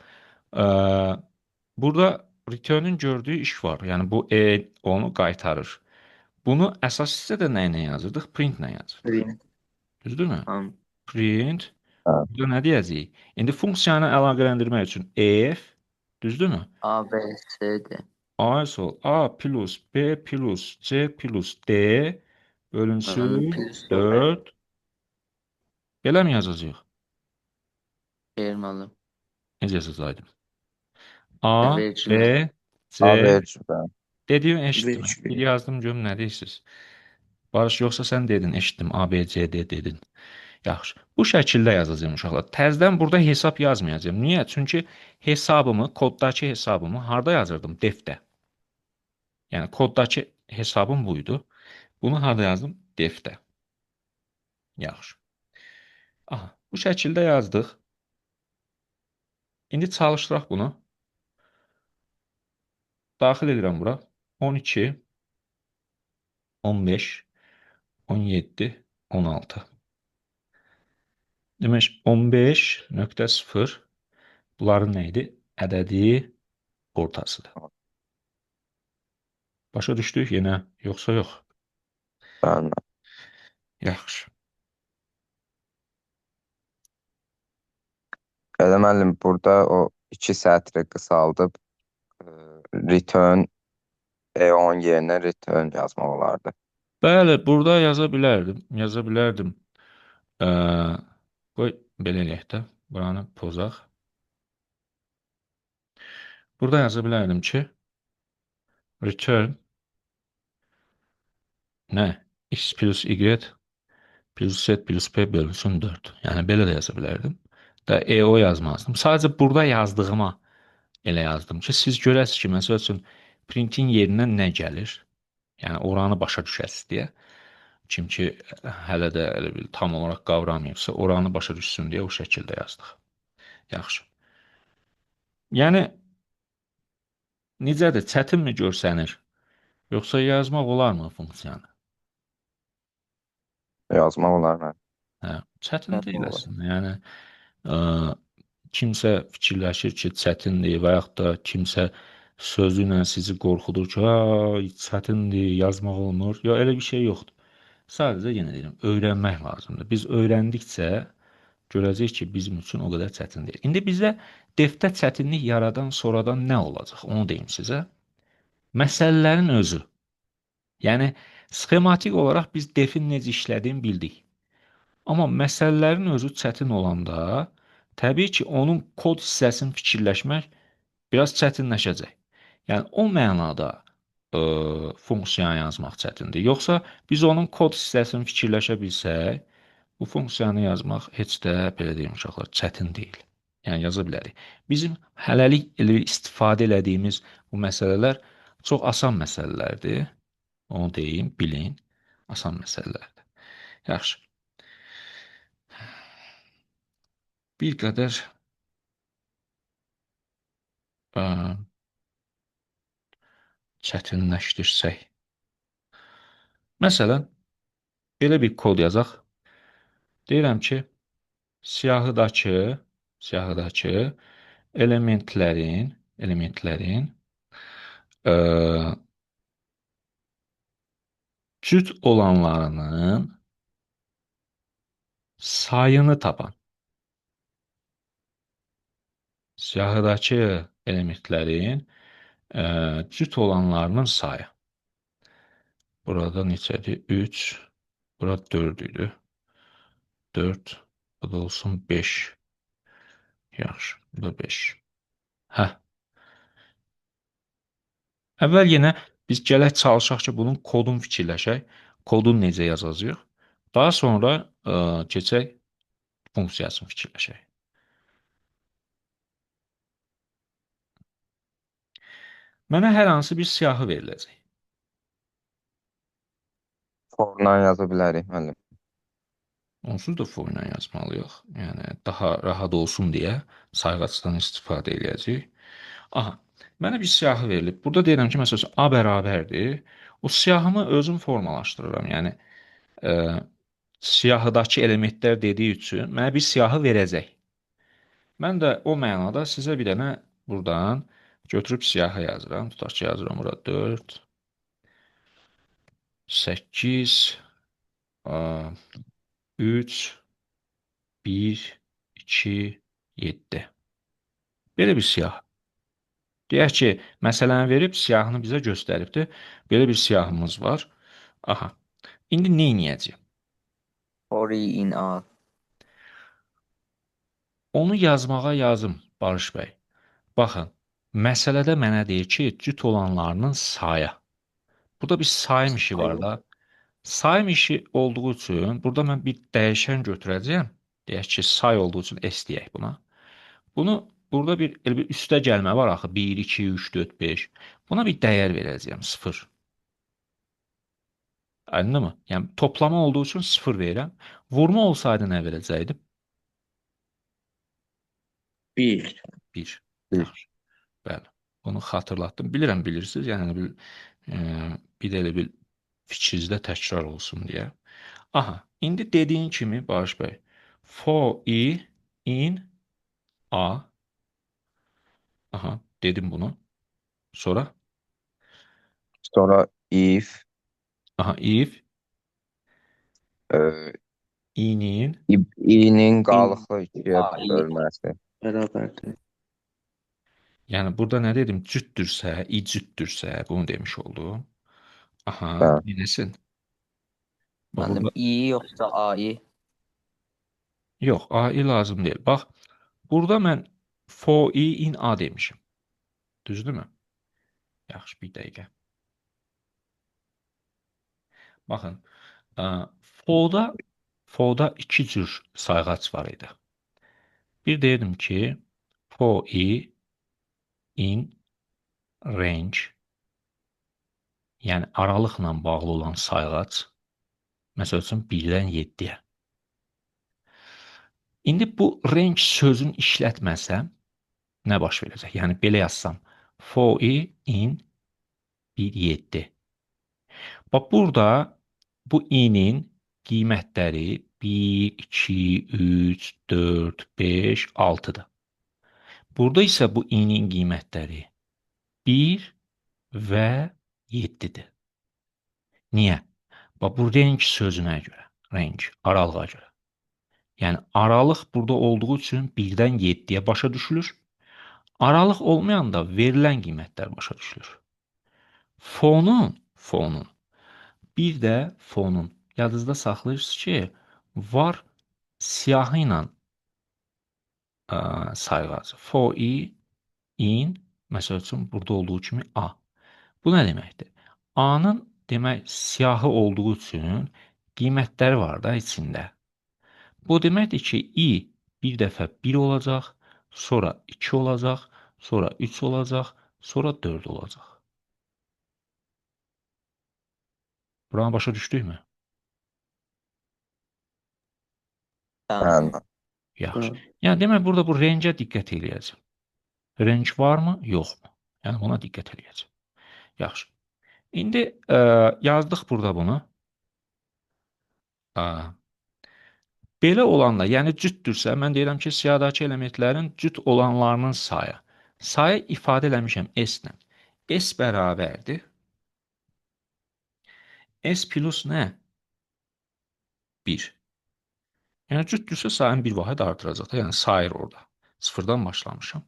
burada return'ün gördüyü iş var. Yəni, bu onu qaytarır. Bunu əsas hissədə nə ilə yazırdıq? Print-lə yazırdıq. Print. Düzdürmü? Tamam. Print. Bəli. Burada nə deyəcəyik? İndi funksiyanı əlaqələndirmək üçün if, düzdürmü? A B C D. A plus B plus C plus D bölünsün Plus 4. Belə mi yazacağıq? verməli. Necə yazacaqdım? A, Vericini. B, C. ABC, bəli. Dediğimi eşittim. V2. Bir yazdım görüm nə deyirsiniz? Barış, yoxsa sən dedin, eşitdim. A, B, C, D dedin. Yaxşı. Bu şəkildə yazacağım uşaqlar. Təzədən burada hesab yazmayacağım. Niyə? Çünki hesabımı, koddakı hesabımı harda yazırdım? Defdə. Yəni koddakı hesabım buydu. Bunu harda yazdım? Defdə. Yaxşı. Bu şəkildə yazdıq. İndi çalışdıraq bunu. Daxil edirəm bura. 12, 15, 17, 16. Demək 15.0 bunların nə idi? Ədədi ortasıdır. Başa düşdük yenə, yoxsa yox? Bəli. Yaxşı. Elə müəllim, burada o 2 sətri qısaldıb return E10 yerinə return yazmaq olardı. Bəli, burada yaza bilərdim. Qoy belə eləyək də, buranı pozaq. Burada yaza bilərdim ki, return nə? X plus Y plus Z plus P bölünsün 4. Yəni belə də yaza bilərdim. Da EO yazmazdım. Sadəcə burada yazdığıma elə yazdım ki, siz görəsiniz ki, məsəl üçün printin yerinə nə gəlir? Yəni oranı başa düşəsiz deyə. Kim ki hələ də elə bil tam olaraq qavramayıbsa, oranı başa düşsün deyə o şəkildə yazdıq. Yaxşı. Yəni necədir? Çətinmi görsənir? Yoxsa yazmaq olarmı funksiyanı? Yazmaq olar mən. Hə, çətin Çətin deyil olur. əslində. Yəni kimsə fikirləşir ki, çətindir və yaxud da kimsə sözü ilə sizi qorxudur ki, çətindir, yazmaq olmur. Ya elə bir şey yoxdur. Sadəcə yenə deyirəm, öyrənmək lazımdır. Biz öyrəndikcə görəcəyik ki, bizim üçün o qədər çətin deyil. İndi bizdə defdə çətinlik yaradan sonradan nə olacaq? Onu deyim sizə. Məsələlərin özü. Yəni sxematik olaraq biz defin necə işlədiyini bildik. Amma məsələlərin özü çətin olanda, təbii ki, onun kod hissəsini fikirləşmək biraz çətinləşəcək. Yəni o mənada funksiyanı yazmaq çətindir. Yoxsa biz onun kod hissəsini fikirləşə bilsək, bu funksiyanı yazmaq heç də belə deyim uşaqlar, çətin deyil. Yəni yaza bilərik. Bizim hələlik elə istifadə elədiyimiz bu məsələlər çox asan məsələlərdir. Onu deyim, bilin, asan məsələlərdir. Yaxşı. Bir qədər ə, çətinləşdirsək. Məsələn, belə bir kod yazaq. Deyirəm ki, siyahıdakı elementlərin ə, cüt olanlarının sayını tapan. Siyahıdakı elementlərin cüt olanlarının sayı. Burada neçədir? 3. Burada 4 idi. 4. Bu da olsun 5. Yaxşı. Bu da 5. Hə. Əvvəl yenə biz gələk çalışaq ki, bunun kodunu fikirləşək. Kodunu necə yazacağıq? Daha sonra keçək funksiyasını fikirləşək. Mənə hər hansı bir siyahı veriləcək. For-la yaza bilərik müəllim. Onsuz da for ilə yazmalıyıq. Yəni daha rahat olsun deyə sayğacdan istifadə edəcəyik. Aha, mənə bir siyahı verilib. Burada deyirəm ki, məsələn, A bərabərdir. O siyahımı özüm formalaşdırıram. Yəni siyahıdakı elementlər dediyi üçün mənə bir siyahı verəcək. Mən də o mənada sizə bir dənə buradan götürüb siyahı yazıram. Tutaq ki, yazıram bura 4, 8, 3, 1, 2, 7. Belə bir siyahı. Deyək ki, məsələni verib, siyahını bizə göstəribdir. Belə bir siyahımız var. Aha. İndi nə edəcəyim? For i in A. Onu yazmağa yazım, Barış bəy. Baxın, məsələdə mənə deyir ki, cüt olanlarının sayı. Burada bir sayım işi var da. Sayım işi olduğu üçün burada mən bir dəyişən götürəcəyəm. Deyək ki, say olduğu üçün S deyək buna. Bunu burada elə bir üstə gəlmə var axı. 1, 2, 3, 4, 5. Buna bir dəyər verəcəyəm. 0. Aydındır mı? Yəni toplama olduğu üçün 0 verirəm. Vurma olsaydı nə verəcəkdim? 1. 1. Bir. Yaxşı. Bəli. Bunu xatırlatdım. Bilirəm, bilirsiniz. Yəni bir də elə bir fikrinizdə təkrar olsun deyə. Aha. İndi dediyin kimi Barış bəy. For i in A. Aha. Dedim bunu. Sonra. Sonra if Aha. If e, i'nin i-nin qalıqlı ikiyə A-i. bölməsi. Bərabərdir. yəni burada nə dedim? Cütdürsə, i cütdürsə bunu demiş oldum. Aha. Hə. Nesin? Bax Müəllim, burada i yoxsa A-i? yox, ai lazım deyil. Bax, burada mən for i in a demişim. Düzdürmü? Yaxşı, bir dəqiqə. Baxın, for-da For-da iki cür sayğac var idi. Bir deyirdim ki, for i in range, yəni aralıqla bağlı olan sayğac, məsəl üçün 1-dən 7-yə. İndi bu range sözünü işlətməsəm, nə baş verəcək? Yəni belə yazsam, for i in 1-7. Bax, burada bu i-nin qiymətləri 1, 2, 3, 4, 5, 6-dır. Burada isə bu i-nin qiymətləri 1 və 7-dir. Niyə? Bax, bu range sözünə görə, range, aralığa görə. Yəni, aralıq burada olduğu üçün 1-dən 7-yə başa düşülür. Aralıq olmayanda verilən qiymətlər başa düşülür. Fonun, bir də fonun. Yadınızda saxlayırsınız ki, var siyahı ilə sayğacı. For i in, məsəl üçün, burada olduğu kimi A. Bu nə deməkdir? A-nın demək siyahı olduğu üçün qiymətləri var da içində. Bu deməkdir ki, i bir dəfə 1 olacaq, sonra 2 olacaq, sonra 3 olacaq, sonra 4 olacaq. Buranı başa düşdükmü? Bəli. Bəli. Yaxşı. Bəli. Yəni, demək, burada bu range-ə diqqət eləyəcəm. Range varmı, yoxmu? Yəni, buna diqqət eləyəcəm. Yaxşı. İndi yazdıq burada bunu. Belə olanda, yəni cütdürsə, mən deyirəm ki, siyahıdakı elementlərin cüt olanlarının sayı. Sayı ifadə eləmişəm S-lə. S bərabərdir. S plus nə? 1. Yəni cütdürsə sayını bir vahid artıracaq da, yəni sayır orada. Sıfırdan başlamışam.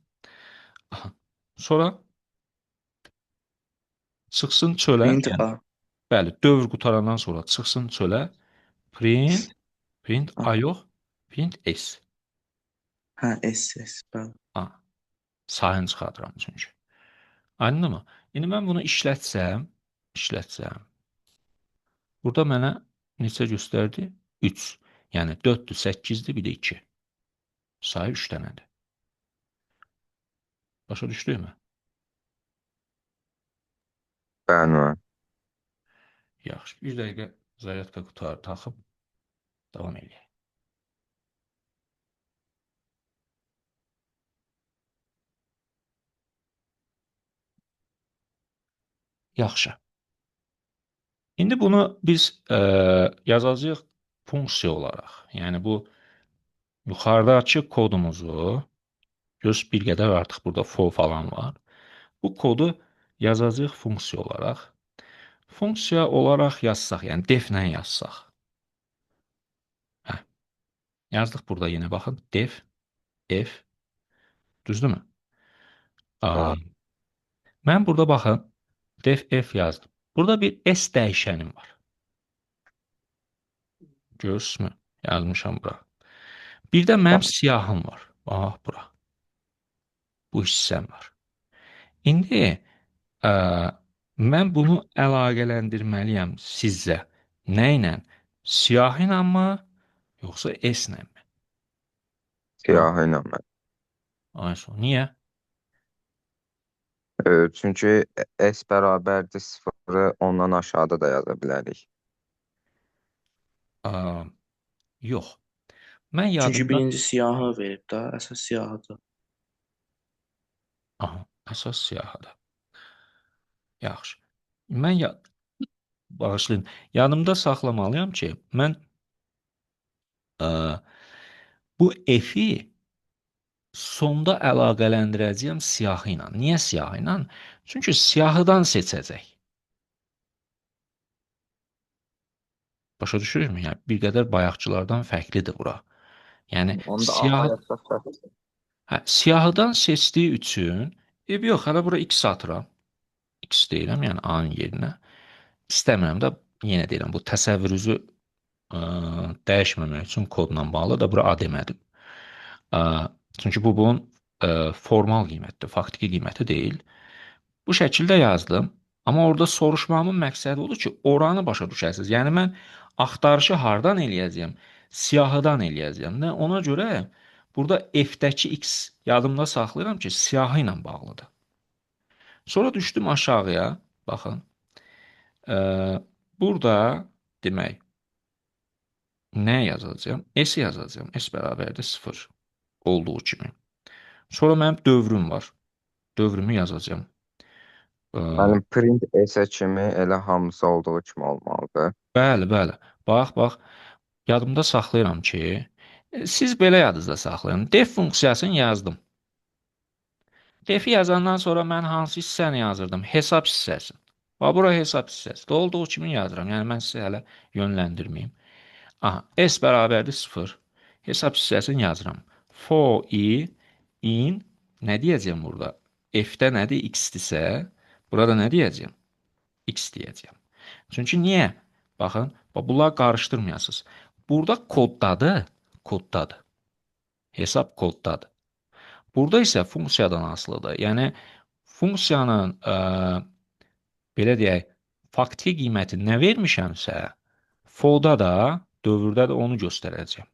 Aha. Sonra çıxsın çölə, Print yəni, A. bəli, dövr qutarandan sonra çıxsın çölə, print A yox, print S. Hə, S. Bəli. Sayını çıxardıram çünki. Aydınmı? İndi mən bunu işlətsəm, burada mənə neçə göstərdi? 3. Yəni 4-dür, 8-dir, bir də 2. Sayı 3 dənədir. Başa düşdükmü? Bəli. Yaxşı. Bir dəqiqə zaryadka qutarı taxıb davam edək. Yaxşı. İndi bunu biz yazacağıq funksiya olaraq. Yəni bu yuxarıdakı kodumuzu göz bir qədər artıq burada for falan var. Bu kodu yazacağıq funksiya olaraq. Funksiya olaraq yazsaq, yəni deflə yazsaq. Yazdıq burada yenə baxın. Def, f, düzdürmü? Mən burada baxın, def f yazdım. Burada bir s dəyişənim var. Görürsünüzmü? Yazmışam bura. Bir də mənim siyahım var. Bax, bura. Bu hissəm var. İndi mən bunu əlaqələndirməliyəm sizcə. Nə ilə? Siyahı ilə mi, yoxsa S ilə mi? Siyahı ilə mən. Ayso, niyə? Çünki S bərabərdir 0-ı ondan aşağıda da yaza bilərik. Yox. Mən Çünki yadımda... birinci siyahı verib də, əsas siyahıdır. Aha, əsas siyahıdır. Yaxşı. Mən bağışlayın. Yadımda saxlamalıyam ki, mən bu F-i sonda əlaqələndirəcəyəm siyahı ilə. Niyə siyahı ilə? Çünki siyahıdan seçəcək. Başa düşürükmü? Yəni, bir qədər bayaqçılardan fərqlidir bura. Yəni, Onda A siyahıdan seçdiyi üçün, yox, hələ bura x atıram. X deyirəm, yəni A-nın yerinə. İstəmirəm də, yenə deyirəm, bu təsəvvürünüzü dəyişməmək üçün kodla bağlı da bura A demədim. Çünki bu bunun formal qiymətidir, faktiki qiyməti deyil. Bu şəkildə yazdım. Amma orada soruşmamın məqsədi odur ki, oranı başa düşəsiniz. Yəni mən axtarışı hardan eləyəcəyəm? siyahıdan eləyəcəm. Nə ona görə burada f-dəki x yadımda saxlayıram ki, siyahı ilə bağlıdır. Sonra düşdüm aşağıya. Baxın. Burada demək nə yazacağam? S yazacağam. S bərabərdir 0 olduğu kimi. Sonra mənim dövrüm var. Dövrümü yazacağım. Müəllim, print S kimi elə hamısı olduğu kimi olmalıdır. Bəli, bəli. Bax, yadımda saxlayıram ki, siz belə yadınızda saxlayın. Def funksiyasını yazdım. Defi yazandan sonra mən hansı hissəni yazırdım? Hesab hissəsi. Bax, bura hesab hissəsi. Olduğu kimi yazıram. Yəni, mən sizi hələ yönləndirməyim. Aha, S bərabərdir 0. Hesab hissəsini yazıram. For I in nə deyəcəm burada? F-də nədir? X-dirsə, burada nə deyəcəm? X deyəcəm. Çünki niyə? Baxın, bunları qarışdırmayasınız. Burada koddadır, koddadır. Hesab koddadır. Burada isə funksiyadan asılıdır. Yəni, funksiyanın, belə deyək, fakti qiyməti nə vermişəmsə, for-da da, dövrdə də onu göstərəcəm.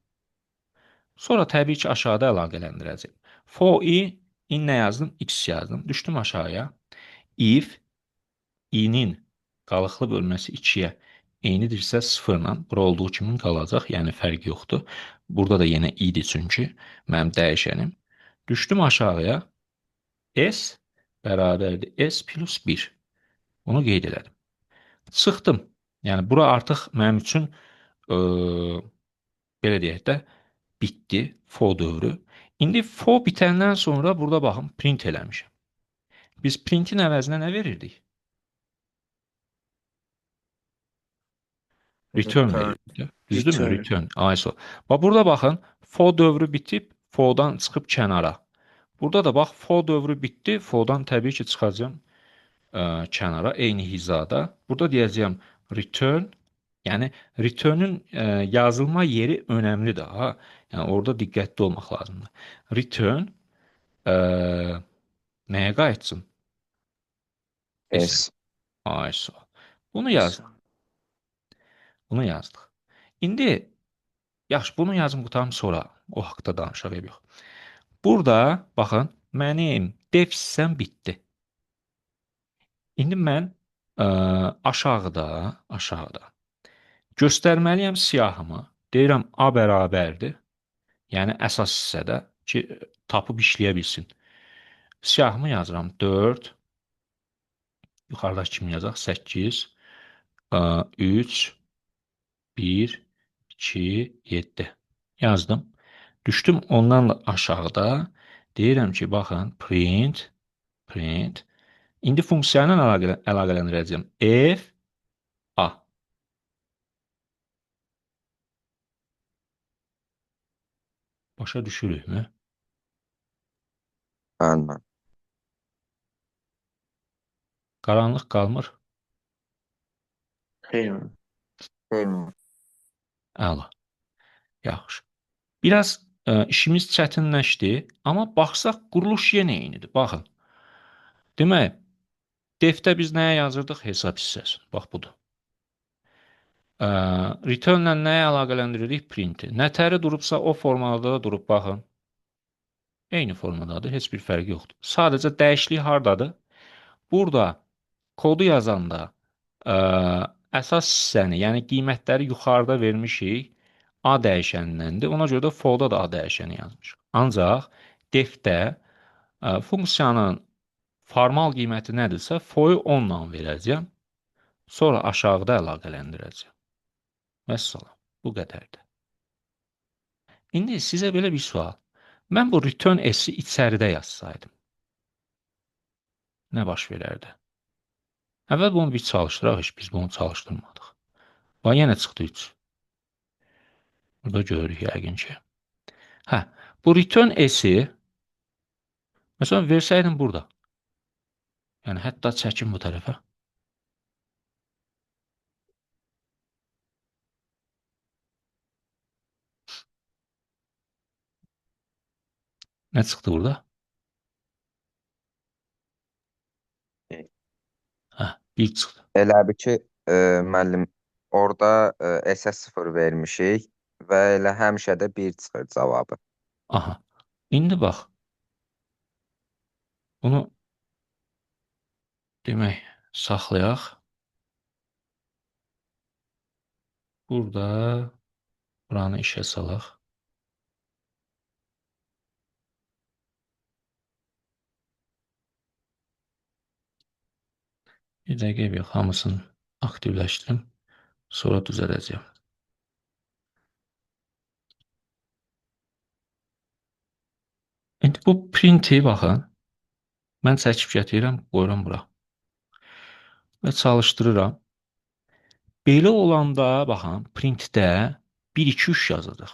Sonra təbii ki, aşağıda əlaqələndirəcəm. For I, in nə yazdım? X yazdım. Düşdüm aşağıya. If i-nin qalıqlı bölməsi 2-yə eynidirsə 0-la, bura olduğu kimi qalacaq, yəni fərq yoxdur. Burada da yenə i-dir çünki mənim dəyişənim. Düşdüm aşağıya. S bərabərdir S plus 1. Bunu qeyd elədim. Çıxdım. Yəni, bura artıq mənim üçün belə deyək də, bitdi for dövrü. İndi for bitəndən sonra burada baxın, print eləmişəm. Biz printin əvəzinə nə verirdik? Return verirdik. Düzdürmü? Return. ISO. Bax, burada baxın, for dövrü bitib, for'dan çıxıb kənara. Burada da bax, for dövrü bitdi, for'dan təbii ki, çıxacam kənara, eyni hizada. Burada deyəcəyəm return, yəni return'ün yazılma yeri önəmlidir. Ha? Yəni orada diqqətli olmaq lazımdır. Return nəyə qayıtsın? S. ISO. Bunu yazdım. Bunu yazdıq. İndi yaxşı, bunu yazım qutarım sonra o haqda danışaq yox. Burada baxın, mənim def hissəm bitdi. İndi mən aşağıda göstərməliyəm siyahımı. Deyirəm A bərabərdir. Yəni əsas hissədə ki, tapıb işləyə bilsin. Siyahımı yazıram 4. Yuxarıdakı kimi yazaq 8. 3. 1. 2. 7. Yazdım. Düşdüm ondan da aşağıda. Deyirəm ki, baxın, print. İndi funksiyanı əlaqələndirəcəm. F A. Başa düşürükmü? Bəli. Qaranlıq qalmır. Xeyr. Əla. Yaxşı. Biraz işimiz çətinləşdi, amma baxsaq quruluş yenə eynidir. Baxın. Demək, defdə biz nəyə yazırdıq? Hesab hissəsi. Bax, budur. Return-lə nəyə əlaqələndirirdik? Print-i. Nətəri durubsa o formada da durub, baxın. Eyni formadadır, heç bir fərqi yoxdur. Sadəcə dəyişiklik hardadır? Burada kodu yazanda əsas hissəni, yəni qiymətləri yuxarıda vermişik, A dəyişənindəndir. Ona görə də for-da da A dəyişəni yazmışıq. Ancaq defdə funksiyanın formal qiyməti nədirsə, for-u 10 ilə verəcəm. Sonra aşağıda əlaqələndirəcəm. Vəssalam. Bu qədərdir. İndi sizə belə bir sual. Mən bu return S-i içəridə yazsaydım, nə baş verərdi? Əvvəl bunu bir çalışdıraq, biz bunu çalışdırmadıq. Bax, yenə çıxdı 3. Burada görürük yəqin ki. Hə, bu return S-i məsələn, versəydim burada. Yəni, hətta çəkim bu tərəfə. Nə çıxdı burada? Hə, 1 çıxdı. Elə bir ki, müəllim, orada S-ə 0 vermişik. və elə həmişə də 1 çıxır cavabı. Aha. İndi bax, bunu demək saxlayaq. Burada buranı işə salaq. Bir dəqiqə bir hamısını aktivləşdirim. Sonra düzələcəm. İndi bu printi baxın. Mən çəkib gətirirəm, qoyuram bura. Və çalışdırıram. Belə olanda, baxın, printdə 1, 2, 3 yazacaq.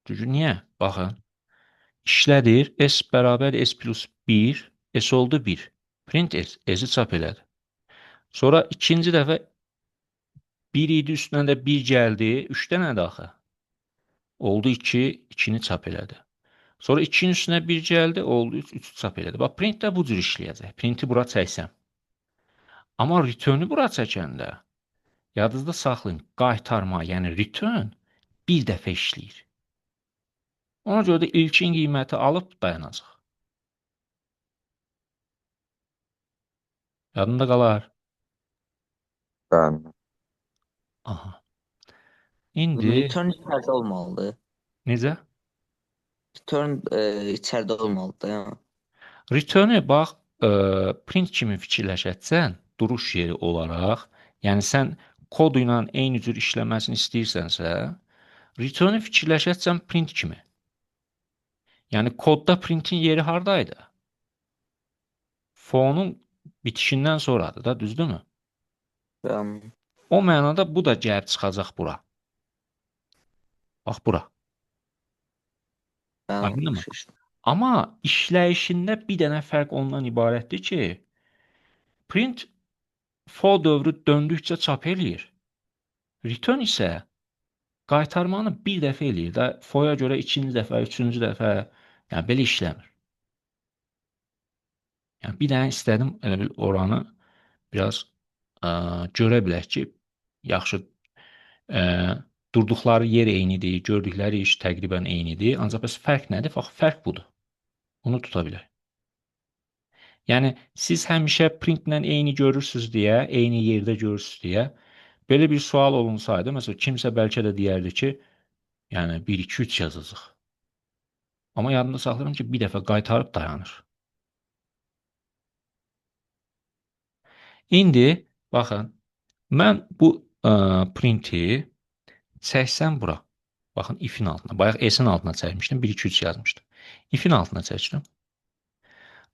Çünki niyə? Baxın. İşlədir. S bərabər S plus 1. S oldu 1. Print S. S-i çap elədi. Sonra ikinci dəfə 1 idi, üstünə də 1 gəldi. 3-də nədir axı? Oldu 2. 2-ni çap elədi. Sonra 2-nin üstünə 1 gəldi. Oldu 3. 3-ü çap elədi. Bax, print də bu cür işləyəcək. Printi bura çəksəm. Amma return-ü bura çəkəndə yadınızda saxlayın. Qaytarma, yəni return bir dəfə işləyir. Ona görə də ilkin qiyməti alıb dayanacaq. Yadında qalar. Bəli. Aha. İndi Return içəridə olmalıdır. necə? Return içəridə olmalıdır. Yəni. Return-ü bax, print kimi fikirləşətsən, duruş yeri olaraq, yəni sən kodu ilə eyni cür işləməsini istəyirsənsə, return-ü fikirləşətsən print kimi. Yəni kodda printin yeri hardaydı? Fonun bitişindən sonradır da, düzdürmü? Yəni, O mənada bu da gəlib çıxacaq bura. Bax bura. Aydınmı? Amma işləyişində bir dənə fərq ondan ibarətdir ki, print for dövrü döndükcə çap eləyir. Return isə qaytarmanı bir dəfə eləyir də, for-ya görə ikinci dəfə, üçüncü dəfə, yəni belə işləmir. Yəni bir dənə istədim elə bil oranı biraz görə bilək ki, yaxşı durduqları yer eynidir, gördükləri iş təqribən eynidir. Ancaq bəs fərq nədir? Bax, fərq budur. Bunu tuta bilək. Yəni siz həmişə printlə eyni görürsüz deyə, eyni yerdə görürsüz deyə belə bir sual olunsaydı, məsələn, kimsə bəlkə də deyərdi ki, yəni 1 2 3 yazacaq. Amma yadımda saxlayıram ki, bir dəfə qaytarıb dayanır. İndi baxın, mən bu printi çəksəm bura. Baxın, if-in altına. Bayaq S-in altına çəkmişdim, 1 2 3 yazmışdım. If-in altına çəkdim.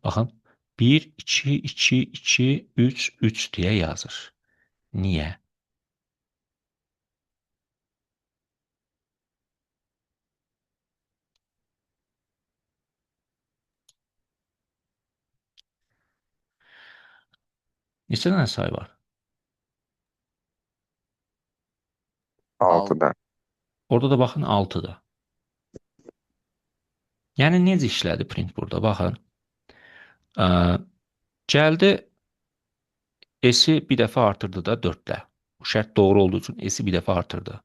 Baxın, 1 2 2 2 3 3 deyə yazır. Niyə? Neçə dənə sayı var? 6-da. Orada da baxın 6-da. Yəni necə işlədi print burada? Baxın. Gəldi S-i bir dəfə artırdı da 4-lə. Bu şərt doğru olduğu üçün S-i bir dəfə artırdı.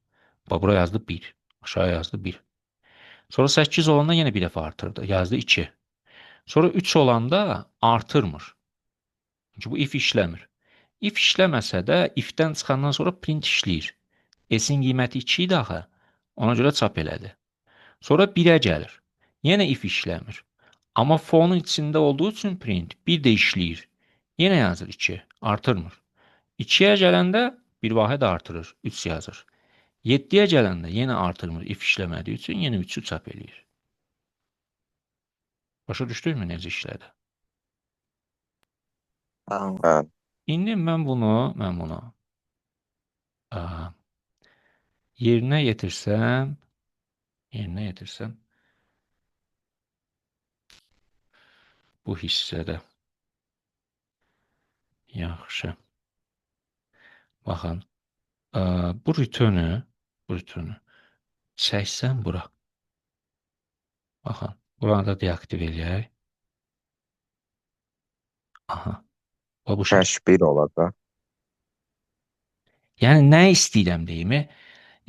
Bax, bura yazdı 1. Aşağı yazdı 1. Sonra 8 olanda yenə bir dəfə artırdı. Yazdı 2. Sonra 3 olanda artırmır. Çünki bu if işləmir. If işləməsə də if-dən çıxandan sonra print işləyir. S-in qiyməti 2 idi axı. Ona görə çap elədi. Sonra 1-ə gəlir. Yenə if işləmir. Amma fonun içində olduğu üçün print 1 də işləyir. Yenə yazır 2. Artırmır. 2-yə gələndə bir vahid artırır. 3 yazır. 7-yə gələndə yenə artırmır. If işləmədiyi üçün yenə 3-ü çap eləyir. Başa düşdünmü necə işlədi? Bəli. İndi mən bunu yerinə yetirsəm, bu hissədə. Yaxşı. Baxın, bu return-ü çəksəm bura. Baxın, buranı da deaktiv eləyək. Aha. Bu şəkil. Hash 1 olacaq. Yəni nə istəyirəm deyimi?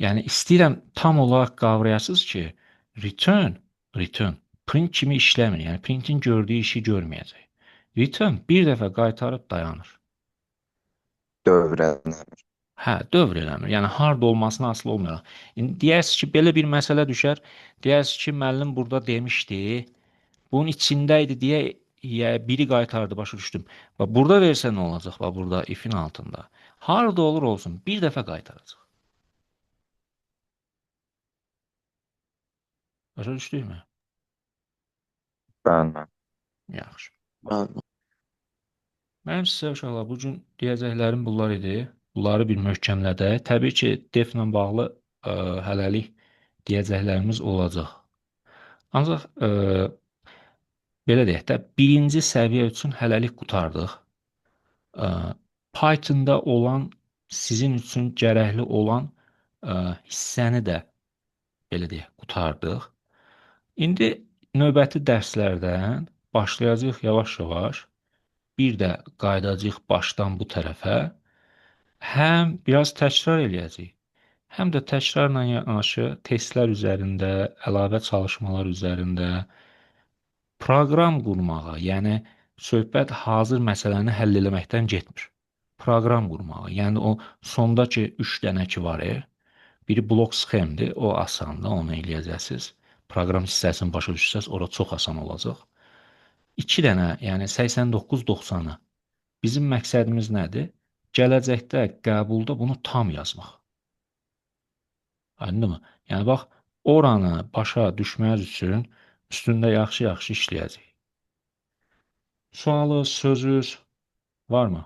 Yəni istəyirəm tam olaraq qavrayasınız ki, return print kimi işləmir. Yəni printin gördüyü işi görməyəcək. Return bir dəfə qaytarıb dayanır. Dövrələnmir. Hə, dövr eləmir. Yəni harda olmasına asılı olmayaraq. İndi deyərsiniz ki, belə bir məsələ düşər. Deyərsiniz ki, müəllim burada demişdi, bunun içində idi deyə ya biri qaytardı, başa düşdüm. Və burada versə nə olacaq? Və burada if-in altında. Harda olur olsun, bir dəfə qaytaracaq. Başa düşdükmü? Bəli. Yaxşı. Bəli. Mənim sizə uşaqlar bu gün deyəcəklərim bunlar idi. Bunları bir möhkəmlədək. Təbii ki, deflə bağlı hələlik deyəcəklərimiz olacaq. Ancaq belə deyək də, birinci səviyyə üçün hələlik qurtardıq. Ə, Python-da olan, sizin üçün gərəkli olan hissəni də belə deyək, qurtardıq. İndi növbəti dərslərdən başlayacağıq yavaş-yavaş. Bir də qayıdacağıq başdan bu tərəfə. Həm biraz təkrar eləyəcəyik, həm də təkrarla yanaşı testlər üzərində, əlavə çalışmalar üzərində proqram qurmağa, yəni söhbət hazır məsələni həll eləməkdən getmir. Proqram qurmağa, yəni o sondakı 3 dənə ki var, biri blok sxemdir, o asandır, onu eləyəcəksiniz. Proqram hissəsini başa düşsəz, ora çox asan olacaq. 2 dənə, yəni 89-90-ı. Bizim məqsədimiz nədir? Gələcəkdə qəbulda bunu tam yazmaq. Aydınmı? Yəni bax, oranı başa düşməz üçün üstündə yaxşı-yaxşı işləyəcəyik. Sualınız, sözünüz varmı?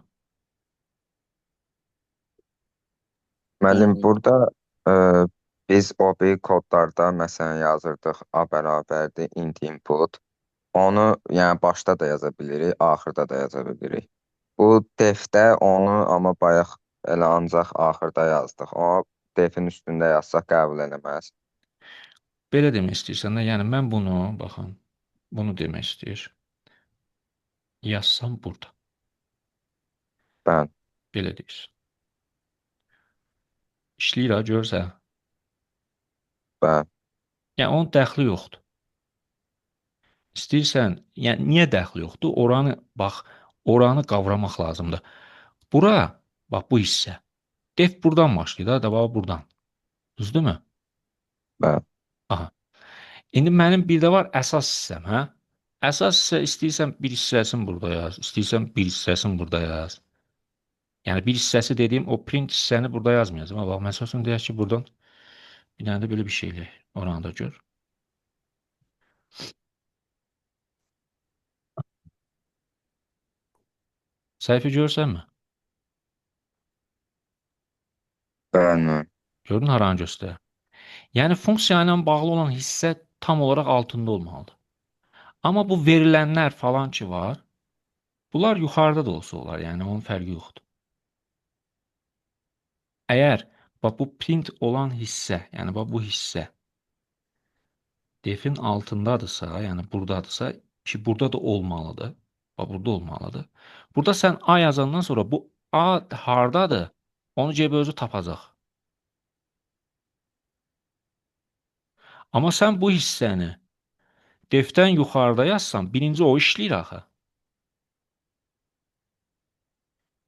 Müəllim, Bəli. burada biz o bir kodlarda məsələn yazırdıq A bərabərdir int input. Onu yəni başda da yaza bilirik, axırda da yaza bilirik. Bu defdə onu amma bayaq elə ancaq axırda yazdıq. O defin üstündə yazsaq qəbul eləməz. Belə demək istəyirsən də, yəni mən bunu, baxın, bunu demək istəyir. Yazsam burada. Bəli, Belə deyirsən. İşləyir ha, görürsən. bəli. Yəni onun dəxli yoxdur. İstəyirsən, yəni niyə dəxli yoxdur? Oranı bax, oranı qavramaq lazımdır. Bura, bax bu hissə. Def burdan başlayır da, bax burdan. Düzdürmü? Bəli. Aha. İndi mənim bir də var əsas hissəm, hə? Əsas hissə istəyirsən bir hissəsini burada yaz, istəyirsən bir hissəsini burada yaz. Yəni bir hissəsi dediyim o print hissəni burada yazmayacağam. Amma bax, məsəl üçün deyək ki, buradan bir dənə də belə bir şey eləyək. Oranı da gör. Səhifə görürsənmi? Bəli. Gördün haranı göstərir? Yəni funksiya ilə bağlı olan hissə tam olaraq altında olmalıdır. Amma bu verilənlər falan ki var, bunlar yuxarıda da olsa olar, yəni onun fərqi yoxdur. Əgər bax bu print olan hissə, yəni bax bu hissə defin altındadırsa, yəni buradadırsa ki, burada da olmalıdır. Bax burada olmalıdır. Burada sən A yazandan sonra bu A hardadır? Onu cəbə özü tapacaq. Amma sən bu hissəni defdən yuxarıda yazsan, birinci o işləyir axı.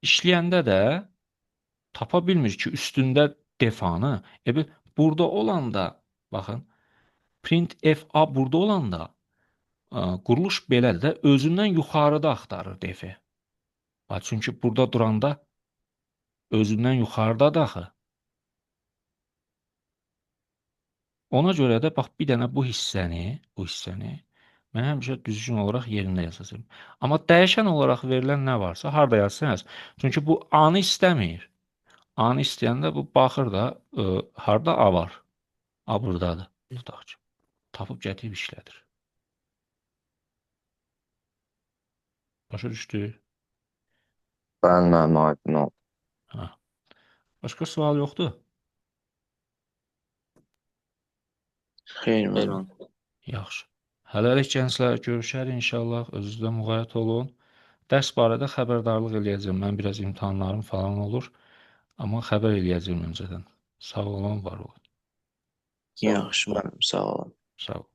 İşləyəndə də tapa bilmir ki, üstündə defanı. Burada olanda, baxın, print f-a burada olanda quruluş belədir də, özündən yuxarıda axtarır defi. Çünki burada duranda özündən yuxarıdadır axı. Ona görə də bax bir dənə bu hissəni mən həmişə düzgün olaraq yerində yazacağam. Amma dəyişən olaraq verilən nə varsa harda yazsan yaz. Çünki bu A-nı istəmir. A-nı istəyəndə bu baxır da harda A var. A burdadır. Tutaq ki. Tapıb gətirib işlədir. Başa düşdü? Bəli, müəllim, aydın oldu. Hə. Başqa sual yoxdur? Xeyr, müəllim. Eyvallah. Yaxşı. Hələlik gənclər, görüşərik inşallah. Özünüzə müğayət olun. Dərs barədə xəbərdarlıq eləyəcəm. Mən biraz imtahanlarım falan olur. Amma xəbər eləyəcəyəm öncədən. Sağ olun, var olun. Yaxşı müəllim, sağ olun. Sağ ol.